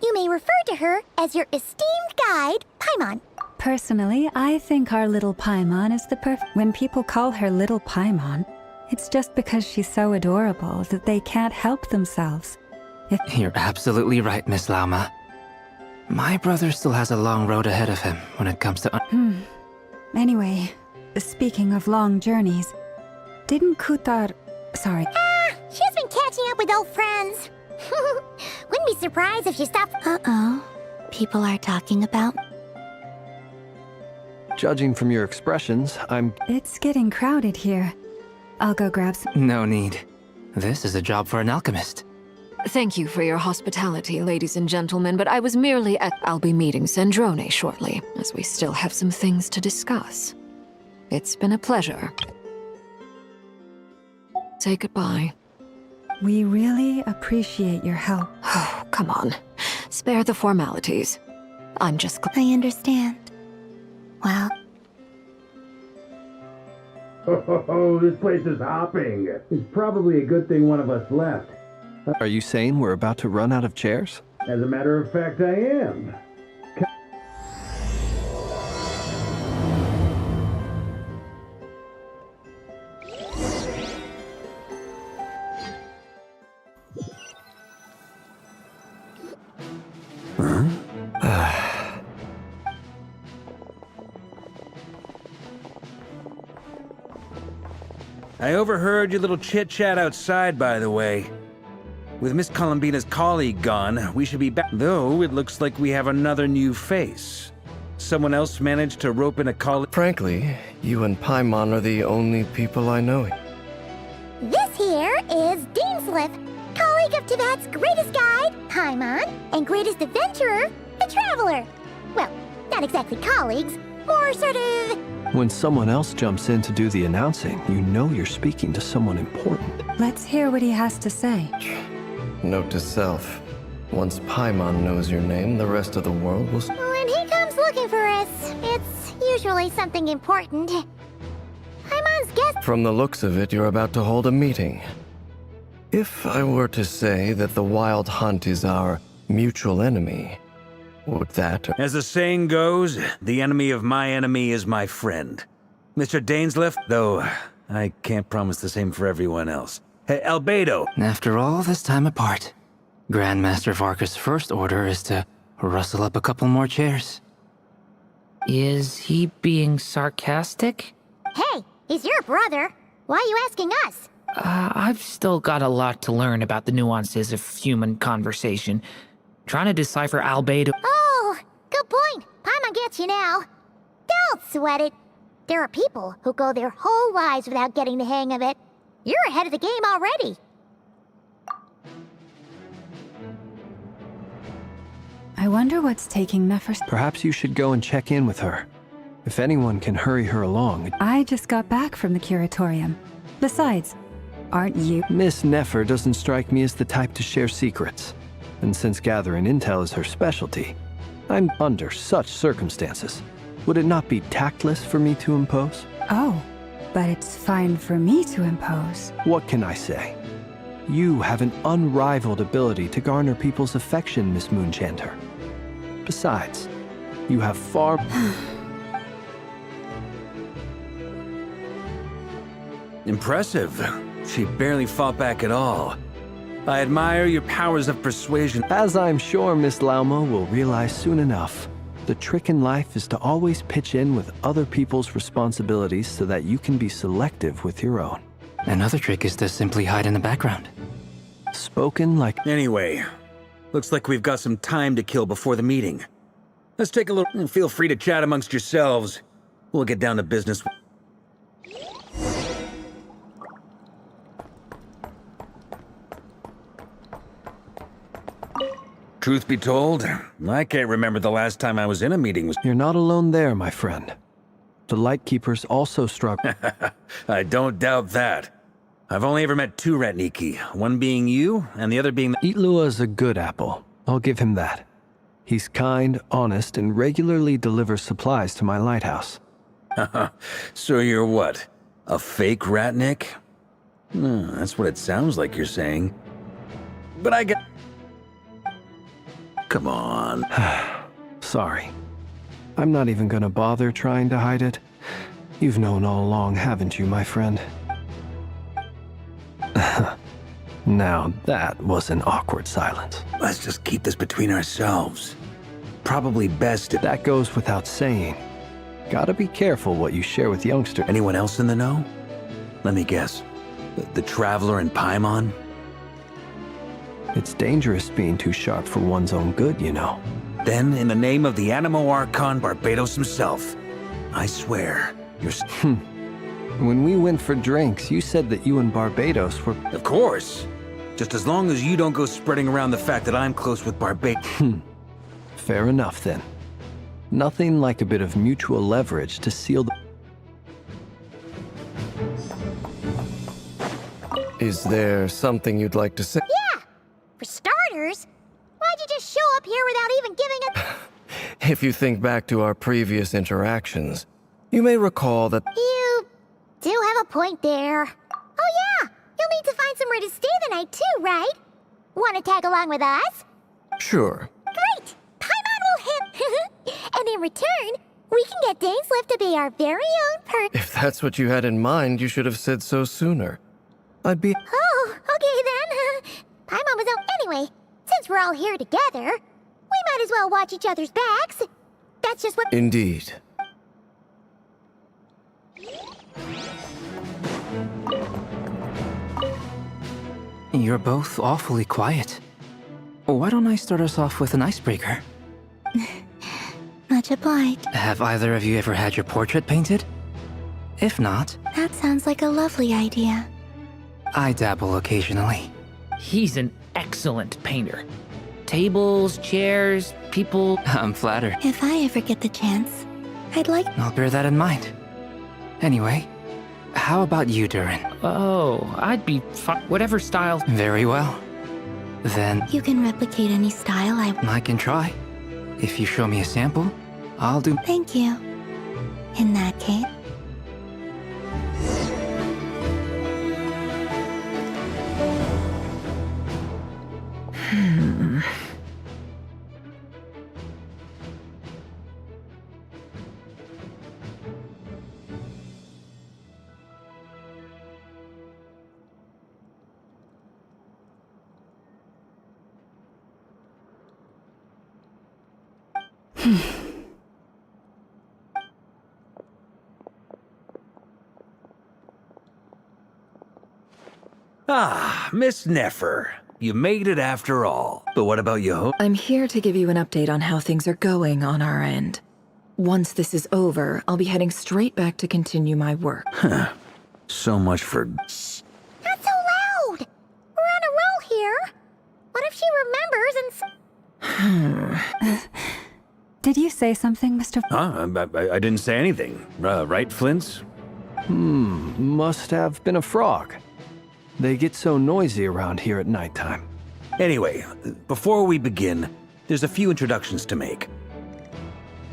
S3: you may refer to her as your esteemed guide, Paimon.
S7: Personally, I think our little Paimon is the perfect... When people call her little Paimon, it's just because she's so adorable that they can't help themselves.
S13: You're absolutely right, Miss Lauma. My brother still has a long road ahead of him when it comes to...
S7: Anyway, speaking of long journeys, didn't Kutar... Sorry.
S3: She's been catching up with old friends. Wouldn't be surprised if she stopped.
S6: Uh-oh. People are talking about...
S8: Judging from your expressions,
S7: It's getting crowded here. I'll go grab some...
S13: No need. This is a job for an alchemist.
S1: Thank you for your hospitality, ladies and gentlemen, but I was merely at... I'll be meeting Sandrone shortly, as we still have some things to discuss. It's been a pleasure. Say goodbye.
S7: We really appreciate your help.
S1: Oh, come on. Spare the formalities. I'm just...
S6: I understand. Well...
S4: Oh, this place is hopping. It's probably a good thing one of us left.
S8: Are you saying we're about to run out of chairs?
S4: As a matter of fact, I am. I overheard your little chit-chat outside, by the way. With Miss Columbina's colleague gone, we should be back. Though, it looks like we have another new face. Someone else managed to rope in a colleague.
S15: Frankly, you and Paimon are the only people I know.
S3: This here is Deanslip, colleague of Tibet's greatest guide, Paimon, and greatest adventurer, the Traveler. Well, not exactly colleagues, more sort of...
S8: When someone else jumps in to do the announcing, you know you're speaking to someone important.
S7: Let's hear what he has to say.
S15: Note to self. Once Paimon knows your name, the rest of the world will...
S3: When he comes looking for us, it's usually something important. Paimon's guest...
S15: From the looks of it, you're about to hold a meeting. If I were to say that the Wild Hunt is our mutual enemy, would that...
S4: As the saying goes, the enemy of my enemy is my friend. Mr. Dainsliff, though, I can't promise the same for everyone else. Hey, Albedo!
S13: After all this time apart, Grandmaster Varka's first order is to rustle up a couple more chairs.
S14: Is he being sarcastic?
S3: Hey, he's your brother. Why are you asking us?
S14: I've still got a lot to learn about the nuances of human conversation. Trying to decipher Albedo...
S3: Oh, good point. Paimon gets you now. Don't sweat it. There are people who go their whole lives without getting the hang of it. You're ahead of the game already.
S7: I wonder what's taking Nefer...
S8: Perhaps you should go and check in with her. If anyone can hurry her along...
S7: I just got back from the curatorium. Besides, aren't you...
S8: Miss Nefer doesn't strike me as the type to share secrets. And since gathering intel is her specialty, I'm under such circumstances. Would it not be tactless for me to impose?
S7: Oh, but it's fine for me to impose.
S8: What can I say? You have an unrivaled ability to garner people's affection, Miss Moonchanter. Besides, you have far...
S4: Impressive. She barely fought back at all. I admire your powers of persuasion.
S8: As I'm sure Miss Lauma will realize soon enough, the trick in life is to always pitch in with other people's responsibilities so that you can be selective with your own.
S13: Another trick is to simply hide in the background.
S8: Spoken like...
S4: Anyway, looks like we've got some time to kill before the meeting. Let's take a little... Feel free to chat amongst yourselves. We'll get down to business. Truth be told, I can't remember the last time I was in a meeting.
S8: You're not alone there, my friend. The Lightkeepers also struggle.
S4: I don't doubt that. I've only ever met two Ratniki, one being you, and the other being...
S8: Itlua's a good apple. I'll give him that. He's kind, honest, and regularly delivers supplies to my lighthouse.
S4: So you're what? A fake Ratnik? That's what it sounds like you're saying. But I get... Come on.
S8: Sorry. I'm not even gonna bother trying to hide it. You've known all along, haven't you, my friend? Now that was an awkward silence.
S4: Let's just keep this between ourselves. Probably best if...
S8: That goes without saying. Gotta be careful what you share with youngsters.
S4: Anyone else in the know? Let me guess. The Traveler and Paimon?
S8: It's dangerous being too sharp for one's own good, you know.
S4: Then, in the name of the Animo Archon Barbados himself, I swear, you're...
S8: When we went for drinks, you said that you and Barbados were...
S4: Of course. Just as long as you don't go spreading around the fact that I'm close with Barbados.
S8: Fair enough, then. Nothing like a bit of mutual leverage to seal the...
S15: Is there something you'd like to say?
S3: Yeah! For starters, why'd you just show up here without even giving a...
S15: If you think back to our previous interactions, you may recall that...
S3: You do have a point there. Oh yeah! You'll need to find somewhere to stay the night too, right? Wanna tag along with us?
S15: Sure.
S3: Great! Paimon will hit... And in return, we can get Dane's lift to be our very own
S15: If that's what you had in mind, you should have said so sooner. I'd be...
S3: Oh, okay then. Paimon was out anyway. Since we're all here together, we might as well watch each other's backs. That's just what...
S15: Indeed.
S13: You're both awfully quiet. Why don't I start us off with an icebreaker?
S6: Much obliged.
S13: Have either of you ever had your portrait painted? If not,
S6: That sounds like a lovely idea.
S13: I dabble occasionally.
S14: He's an excellent painter. Tables, chairs, people...
S13: I'm flattered.
S6: If I ever get the chance, I'd like...
S13: I'll bear that in mind. Anyway, how about you, Durin?
S14: Oh, I'd be whatever style...
S13: Very well. Then...
S6: You can replicate any style
S13: I can try. If you show me a sample, I'll do...
S6: Thank you. In that case...
S4: Ah, Miss Nefer. You made it after all. But what about you?
S16: I'm here to give you an update on how things are going on our end. Once this is over, I'll be heading straight back to continue my work.
S4: Huh. So much for...
S3: Shh! Not so loud! We're on a roll here. What if she remembers and...
S7: Did you say something, Mr.
S4: I didn't say anything. Right, Flints?
S8: Must have been a frog. They get so noisy around here at nighttime.
S4: Anyway, before we begin, there's a few introductions to make.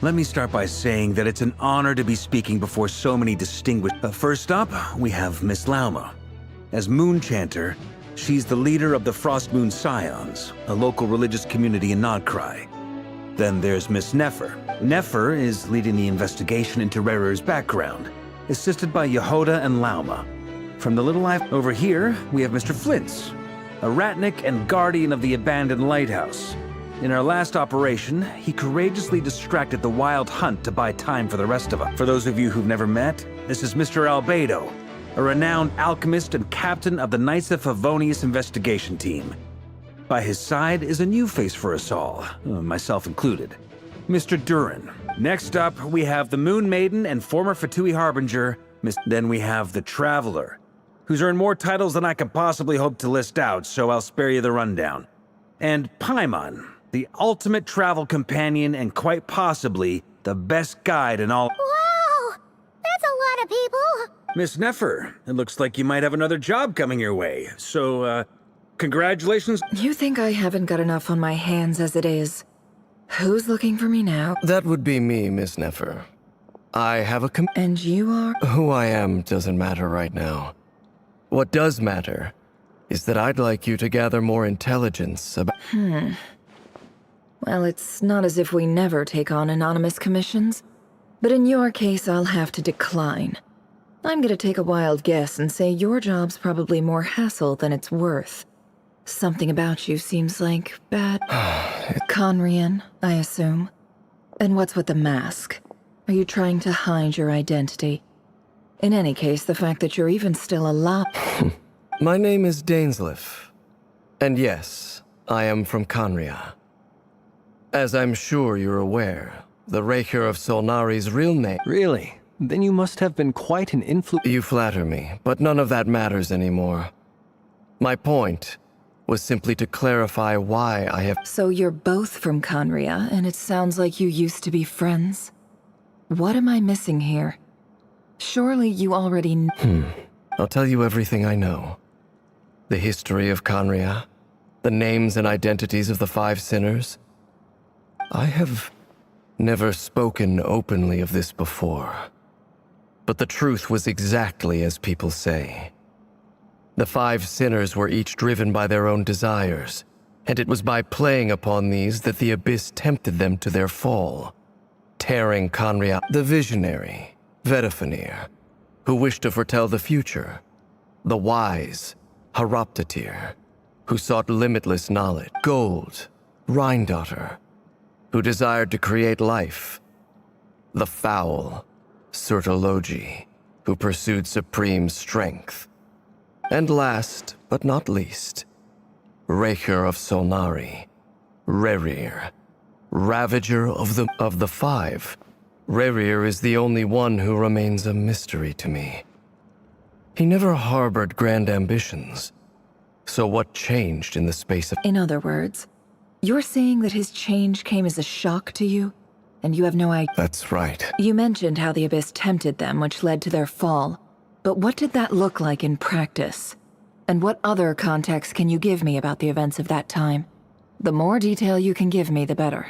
S4: Let me start by saying that it's an honor to be speaking before so many distinguished... First up, we have Miss Lauma. As Moon Chanter, she's the leader of the Frost Moon Scions, a local religious community in Nodkrai. Then there's Miss Nefer. Nefer is leading the investigation into Rerer's background, assisted by Yehoda and Lauma. From the little life over here, we have Mr. Flints, a ratnik and guardian of the abandoned lighthouse. In our last operation, he courageously distracted the Wild Hunt to buy time for the rest of us. For those of you who've never met, this is Mr. Albedo, a renowned alchemist and captain of the Knights of Favonius investigation team. By his side is a new face for us all, myself included, Mr. Durin. Next up, we have the Moon Maiden and former Fatui Harbinger, Then we have the Traveler, who's earned more titles than I could possibly hope to list out, so I'll spare you the rundown. And Paimon, the ultimate travel companion and quite possibly the best guide in all—
S3: Wow! That's a lot of people!
S4: Miss Nefer, it looks like you might have another job coming your way, so, congratulations.
S16: You think I haven't got enough on my hands as it is? Who's looking for me now?
S15: That would be me, Miss Nefer. I have a
S16: And you are?
S15: Who I am doesn't matter right now. What does matter is that I'd like you to gather more intelligence about—
S16: Well, it's not as if we never take on anonymous commissions. But in your case, I'll have to decline. I'm gonna take a wild guess and say your job's probably more hassle than it's worth. Something about you seems like bad. Conrian, I assume. And what's with the mask? Are you trying to hide your identity? In any case, the fact that you're even still alive...
S15: My name is Dainsleif. And yes, I am from Conria. As I'm sure you're aware, the Raker of Solnari's real name...
S8: Really? Then you must have been quite an influence.
S15: You flatter me, but none of that matters anymore. My point was simply to clarify why I have...
S16: So you're both from Conria, and it sounds like you used to be friends. What am I missing here? Surely you already...
S15: I'll tell you everything I know. The history of Conria, the names and identities of the 5 sinners. I have never spoken openly of this before. But the truth was exactly as people say. The 5 sinners were each driven by their own desires, and it was by playing upon these that the Abyss tempted them to their fall, tearing Conria. The visionary, Vedifenir, who wished to foretell the future. The wise, Haroptatir, who sought limitless knowledge. Gold, Rhindaughter, who desired to create life. The foul, Surtologi, who pursued supreme strength. And last, but not least, Raker of Solnari, Rerir, Ravager of the 5. Rerir is the only one who remains a mystery to me. He never harbored grand ambitions. So what changed in the space of...
S16: In other words, you're saying that his change came as a shock to you, and you have no idea...
S15: That's right.
S16: You mentioned how the Abyss tempted them, which led to their fall. But what did that look like in practice? And what other context can you give me about the events of that time? The more detail you can give me, the better.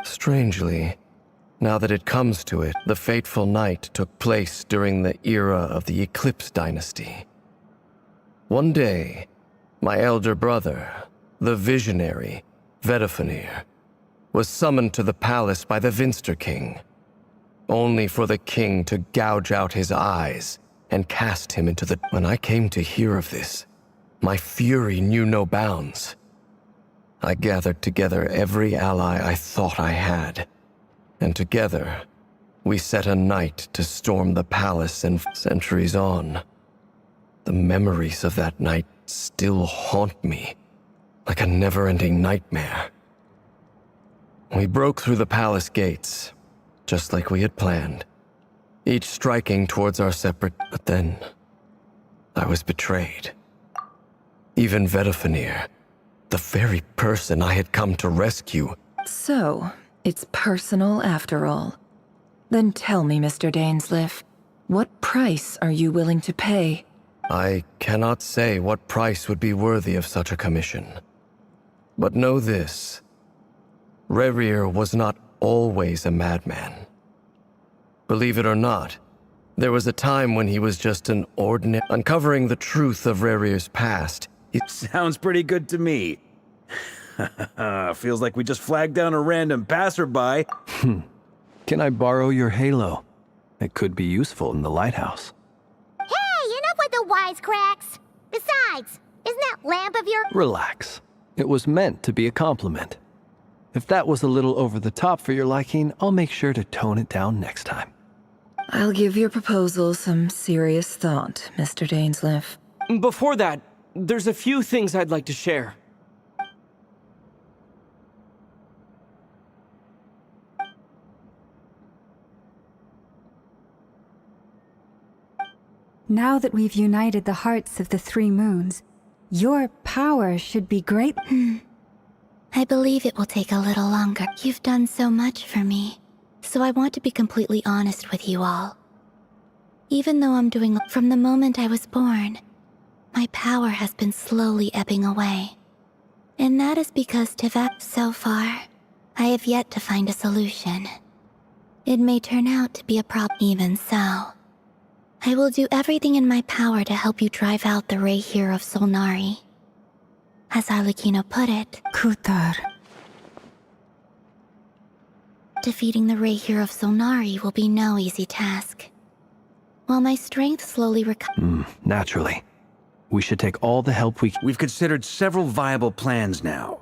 S15: Strangely, now that it comes to it, the fateful night took place during the era of the Eclipse Dynasty. One day, my elder brother, the visionary, Vedifenir, was summoned to the palace by the Vinster King, only for the king to gouge out his eyes and cast him into the... When I came to hear of this, my fury knew no bounds. I gathered together every ally I thought I had, and together, we set a night to storm the palace, and centuries on, the memories of that night still haunt me, like a never-ending nightmare. We broke through the palace gates, just like we had planned, each striking towards our separate... But then, I was betrayed. Even Vedifenir, the very person I had come to rescue.
S16: So, it's personal after all. Then tell me, Mr. Dainsleif, what price are you willing to pay?
S15: I cannot say what price would be worthy of such a commission. But know this. Rerir was not always a madman. Believe it or not, there was a time when he was just an ordinary... Uncovering the truth of Rerir's past...
S4: It sounds pretty good to me. Feels like we just flagged down a random passerby.
S8: Can I borrow your halo? It could be useful in the lighthouse.
S3: Hey, enough with the wisecracks! Besides, isn't that lamp of yours...
S8: Relax. It was meant to be a compliment. If that was a little over the top for your liking, I'll make sure to tone it down next time.
S16: I'll give your proposal some serious thought, Mr. Dainsleif.
S17: Before that, there's a few things I'd like to share.
S7: Now that we've united the hearts of the 3 moons, your power should be great.
S6: I believe it will take a little longer. You've done so much for me, so I want to be completely honest with you all. Even though I'm doing... From the moment I was born, my power has been slowly ebbing away. And that is because so far, I have yet to find a solution. It may turn out to be a problem. Even so, I will do everything in my power to help you drive out the Raher of Solnari. As Arlecchino put it,
S7: Kutar.
S6: Defeating the Raher of Solnari will be no easy task. While my strength slowly
S8: Naturally. We should take all the help we can.
S4: We've considered several viable plans now.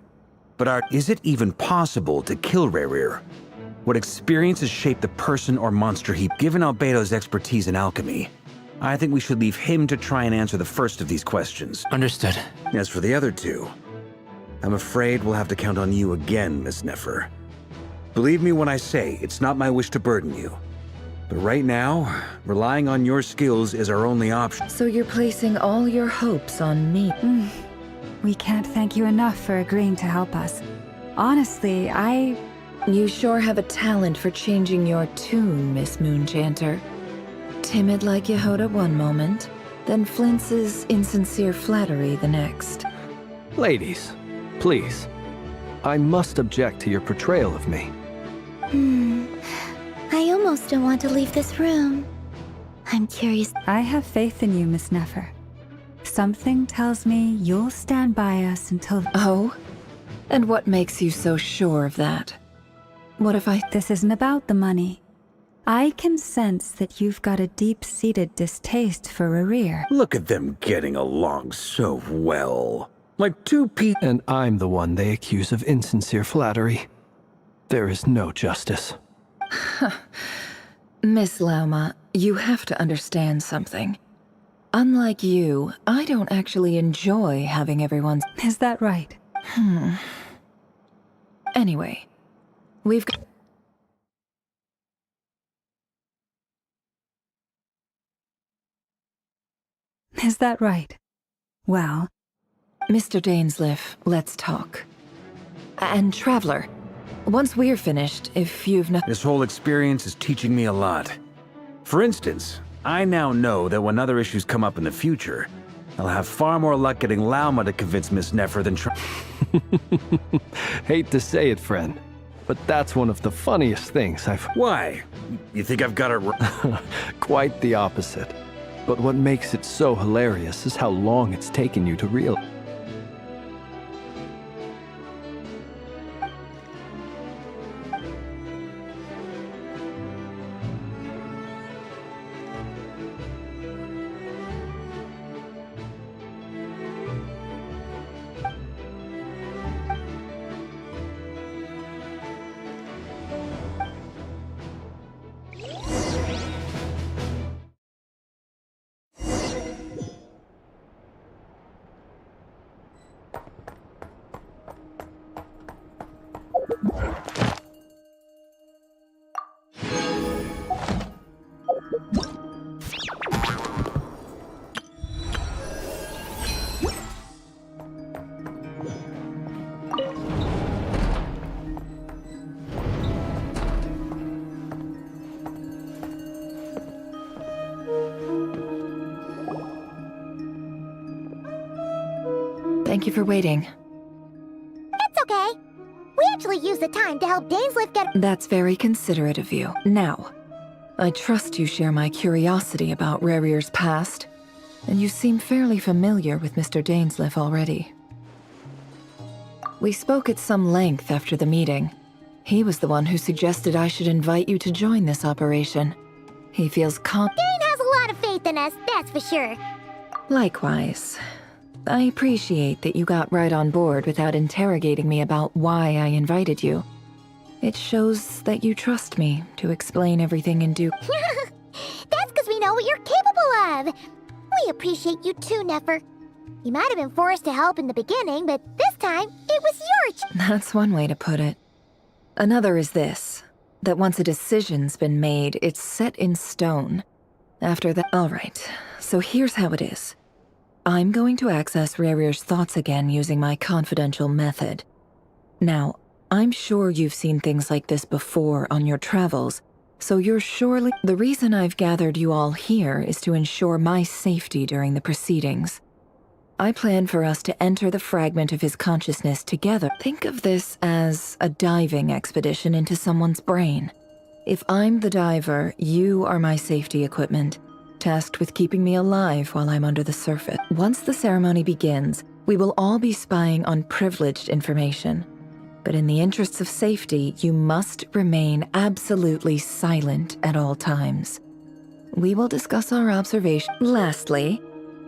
S4: But is it even possible to kill Rerir? What experience has shaped the person or monster he... Given Albedo's expertise in alchemy, I think we should leave him to try and answer the first of these questions.
S13: Understood.
S4: As for the other two, I'm afraid we'll have to count on you again, Miss Nefer. Believe me when I say it's not my wish to burden you. But right now, relying on your skills is our only option.
S16: So you're placing all your hopes on me?
S7: We can't thank you enough for agreeing to help us. Honestly,
S16: You sure have a talent for changing your tune, Miss Moonchanter. Timid like Yehoda one moment, then Flintz's insincere flattery the next.
S8: Ladies, please. I must object to your portrayal of me.
S3: I almost don't want to leave this room. I'm curious.
S7: I have faith in you, Miss Nefer. Something tells me you'll stand by us until...
S16: Oh? And what makes you so sure of that? What if
S7: This isn't about the money. I can sense that you've got a deep-seated distaste for Rerir.
S4: Look at them getting along so well. Like two people.
S8: And I'm the one they accuse of insincere flattery. There is no justice.
S16: Miss Lauma, you have to understand something. Unlike you, I don't actually enjoy having everyone's...
S7: Is that right?
S16: Anyway, we've got...
S7: Is that right? Well...
S16: Mr. Dainsleif, let's talk. And Traveler, once we're finished, if you've not...
S4: This whole experience is teaching me a lot. For instance, I now know that when other issues come up in the future, I'll have far more luck getting Lauma to convince Miss Nefer than
S8: Hate to say it, friend, but that's one of the funniest things I've...
S4: Why? You think I've got it
S8: Quite the opposite. But what makes it so hilarious is how long it's taken you to realize.
S16: Thank you for waiting.
S3: It's okay. We actually used the time to help Dainsleif get...
S16: That's very considerate of you. Now, I trust you share my curiosity about Rerir's past, and you seem fairly familiar with Mr. Dainsleif already. We spoke at some length after the meeting. He was the one who suggested I should invite you to join this operation. He feels
S3: Dane has a lot of faith in us, that's for sure.
S16: Likewise. I appreciate that you got right on board without interrogating me about why I invited you. It shows that you trust me to explain everything in due...
S3: That's because we know what you're capable of. We appreciate you too, Nefer. You might have been forced to help in the beginning, but this time, it was your...
S16: That's one way to put it. Another is this, that once a decision's been made, it's set in stone. After that... Alright, so here's how it is. I'm going to access Rerir's thoughts again using my confidential method. Now, I'm sure you've seen things like this before on your travels, so you're surely... The reason I've gathered you all here is to ensure my safety during the proceedings. I plan for us to enter the fragment of his consciousness together. Think of this as a diving expedition into someone's brain. If I'm the diver, you are my safety equipment, tasked with keeping me alive while I'm under the surface. Once the ceremony begins, we will all be spying on privileged information. But in the interests of safety, you must remain absolutely silent at all times. We will discuss our observation. Lastly,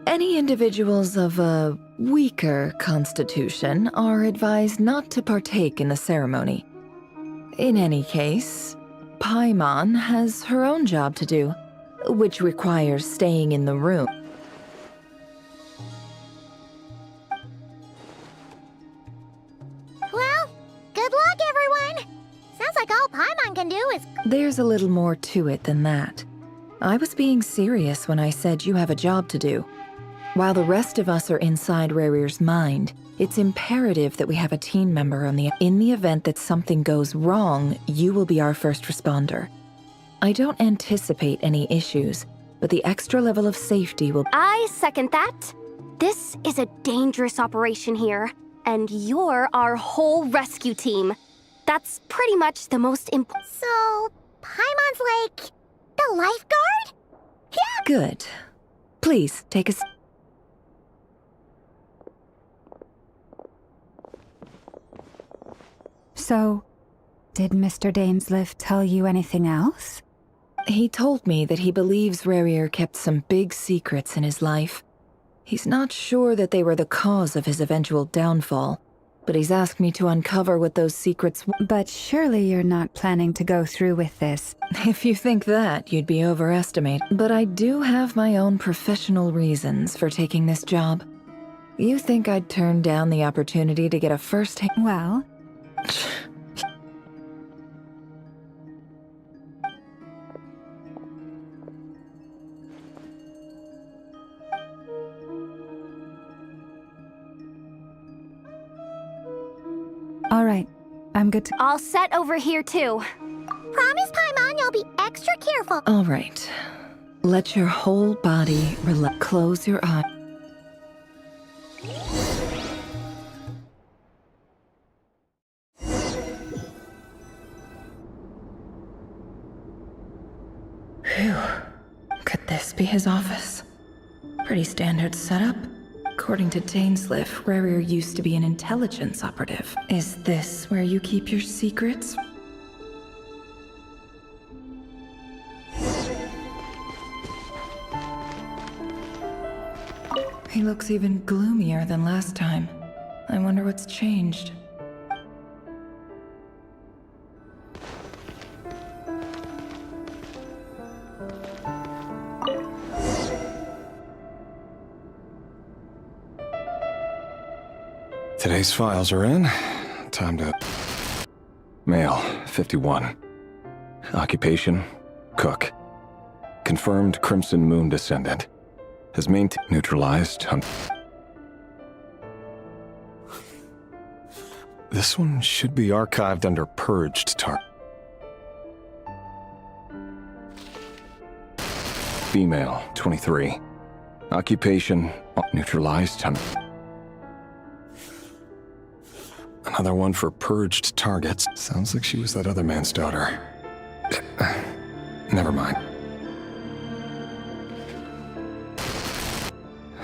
S16: Any individuals of a weaker constitution are advised not to partake in the ceremony. In any case, Paimon has her own job to do, which requires staying in the room.
S3: Well, good luck, everyone. Sounds like all Paimon can do is...
S16: There's a little more to it than that. I was being serious when I said you have a job to do. While the rest of us are inside Rarir's mind, it's imperative that we have a team member in the event that something goes wrong, you will be our first responder. I don't anticipate any issues, but the extra level of safety will...
S6: I second that. This is a dangerous operation here, and you're our whole rescue team. That's pretty much the most important...
S3: So, Paimon's like... the lifeguard? Yeah!
S16: Good. Please, take a...
S7: So, did Mr. Dainsliff tell you anything else?
S16: He told me that he believes Rarir kept some big secrets in his life. He's not sure that they were the cause of his eventual downfall, but he's asked me to uncover what those secrets...
S7: But surely you're not planning to go through with this.
S16: If you think that, you'd be overestimated. But I do have my own professional reasons for taking this job. You think I'd turn down the opportunity to get a first-hand...
S7: Well... All right, I'm good to...
S6: All set over here, too.
S3: Promise, Paimon, you'll be extra careful.
S16: All right. Let your whole body relax. Close your eyes. Phew. Could this be his office? Pretty standard setup. According to Dainsliff, Rarir used to be an intelligence operative. Is this where you keep your secrets? He looks even gloomier than last time. I wonder what's changed.
S18: Today's files are in. Time to... Male, 51. Occupation, cook. Confirmed Crimson Moon descendant. Has maintained neutralized... This one should be archived under purged target. Female, 23. Occupation, neutralized... Another one for purged targets. Sounds like she was that other man's daughter. Never mind.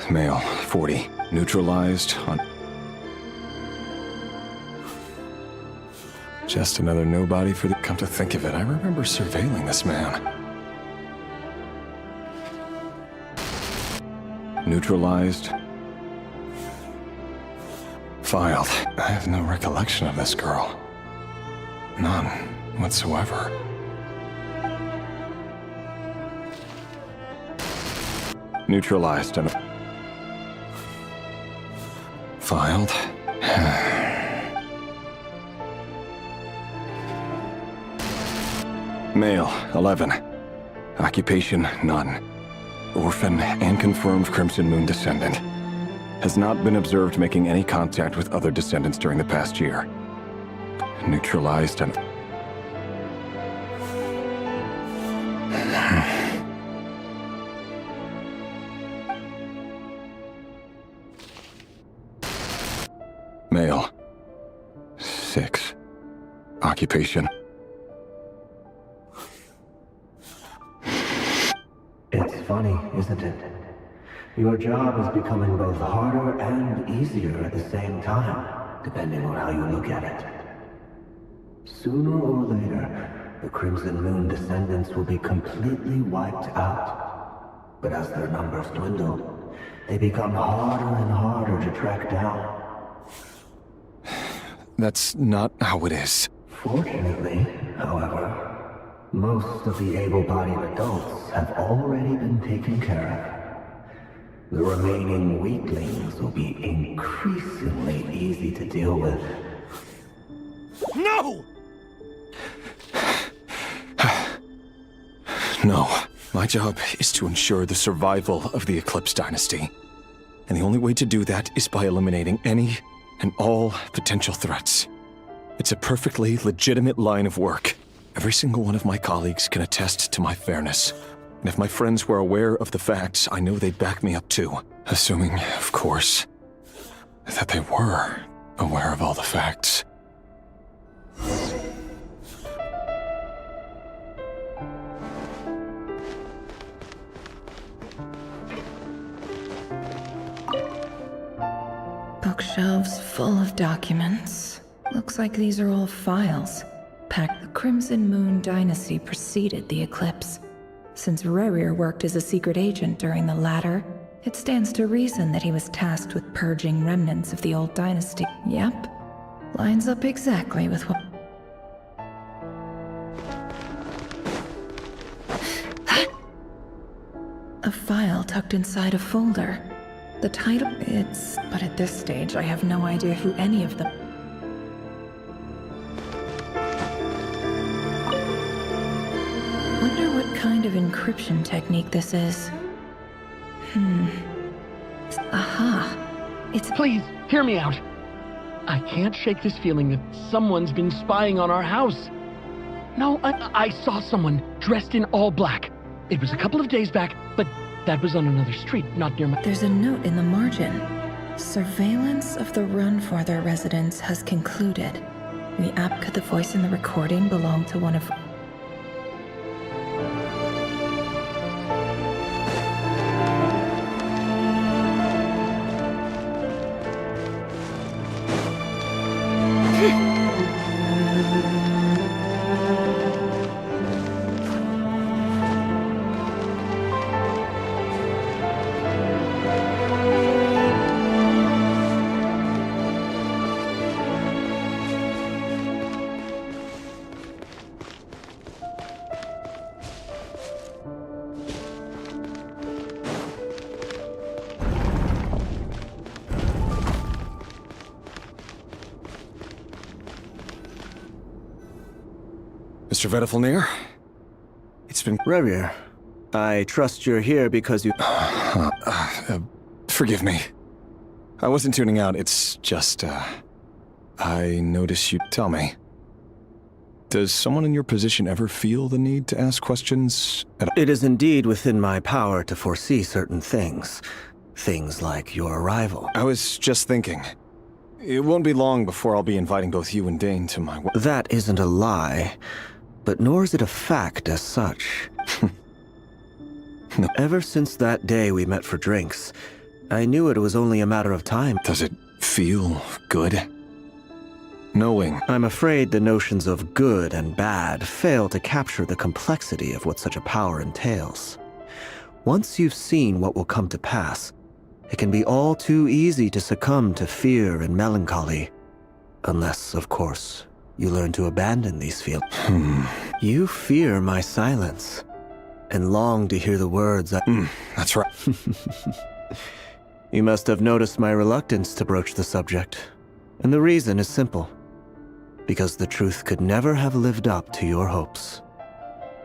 S18: Male, 40. Neutralized on... Just another nobody for the... Come to think of it, I remember surveilling this man. Neutralized. Filed. I have no recollection of this girl. None whatsoever. Neutralized and... Filed. Male, 11. Occupation, none. Orphan and confirmed Crimson Moon descendant. Has not been observed making any contact with other descendants during the past year. Neutralized and... Male. 6. Occupation.
S19: It's funny, isn't it? Your job is becoming both harder and easier at the same time, depending on how you look at it. Sooner or later, the Crimson Moon descendants will be completely wiped out. But as their numbers dwindle, they become harder and harder to track down.
S18: That's not how it is.
S19: Fortunately, however, most of the able-bodied adults have already been taken care of. The remaining weaklings will be increasingly easy to deal with.
S18: No! No. My job is to ensure the survival of the Eclipse Dynasty. And the only way to do that is by eliminating any and all potential threats. It's a perfectly legitimate line of work. Every single one of my colleagues can attest to my fairness. And if my friends were aware of the facts, I know they'd back me up too. Assuming, of course, that they were aware of all the facts.
S16: Bookshelves full of documents. Looks like these are all files. Packed. The Crimson Moon Dynasty preceded the eclipse. Since Rerir worked as a secret agent during the latter, it stands to reason that he was tasked with purging remnants of the old dynasty. Yep. Lines up exactly with what... A file tucked inside a folder. The title... But at this stage, I have no idea who any of them... Wonder what kind of encryption technique this is. Aha. It's...
S10: Please, hear me out. I can't shake this feeling that someone's been spying on our house. No, I saw someone dressed in all black. It was a couple of days back, but that was on another street, not near my...
S16: There's a note in the margin. Surveillance of the Runfather residence has concluded. Could the voice in the recording belong to one of...
S18: Mr. Vedifalnir? It's been...
S8: Rerir, I trust you're here because you...
S18: Forgive me. I wasn't tuning out, it's just, I noticed you... Tell me. Does someone in your position ever feel the need to ask questions?
S8: It is indeed within my power to foresee certain things. Things like your arrival.
S18: I was just thinking. It won't be long before I'll be inviting both you and Dane to my...
S8: That isn't a lie, but nor is it a fact as such.
S18: No.
S8: Ever since that day we met for drinks, I knew it was only a matter of time.
S18: Does it feel good? Knowing...
S8: I'm afraid the notions of good and bad fail to capture the complexity of what such a power entails. Once you've seen what will come to pass, it can be all too easy to succumb to fear and melancholy. Unless, of course, you learn to abandon these feelings. You fear my silence, and long to hear the words I...
S18: That's right.
S8: You must have noticed my reluctance to broach the subject. And the reason is simple. Because the truth could never have lived up to your hopes.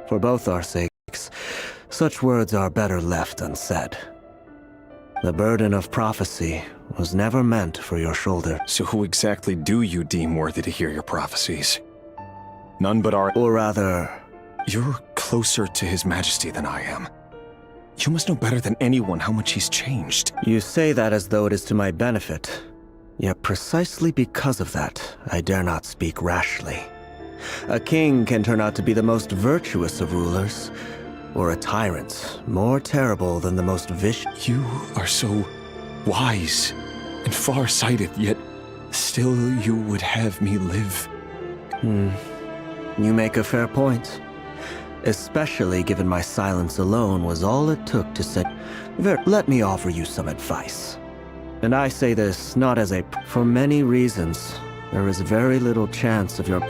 S8: For both our sakes, such words are better left unsaid. The burden of prophecy was never meant for your shoulder.
S18: So who exactly do you deem worthy to hear your prophecies? None but our...
S8: Or rather...
S18: You're closer to His Majesty than I am. You must know better than anyone how much he's changed.
S8: You say that as though it is to my benefit. Yet precisely because of that, I dare not speak rashly. A king can turn out to be the most virtuous of rulers, or a tyrant more terrible than the most vicious.
S18: You are so wise and far-sighted, yet still you would have me live.
S8: You make a fair point.
S20: Especially given my silence alone was all it took to say, let me offer you some advice. And I say this not as a... For many reasons, there is very little chance of your...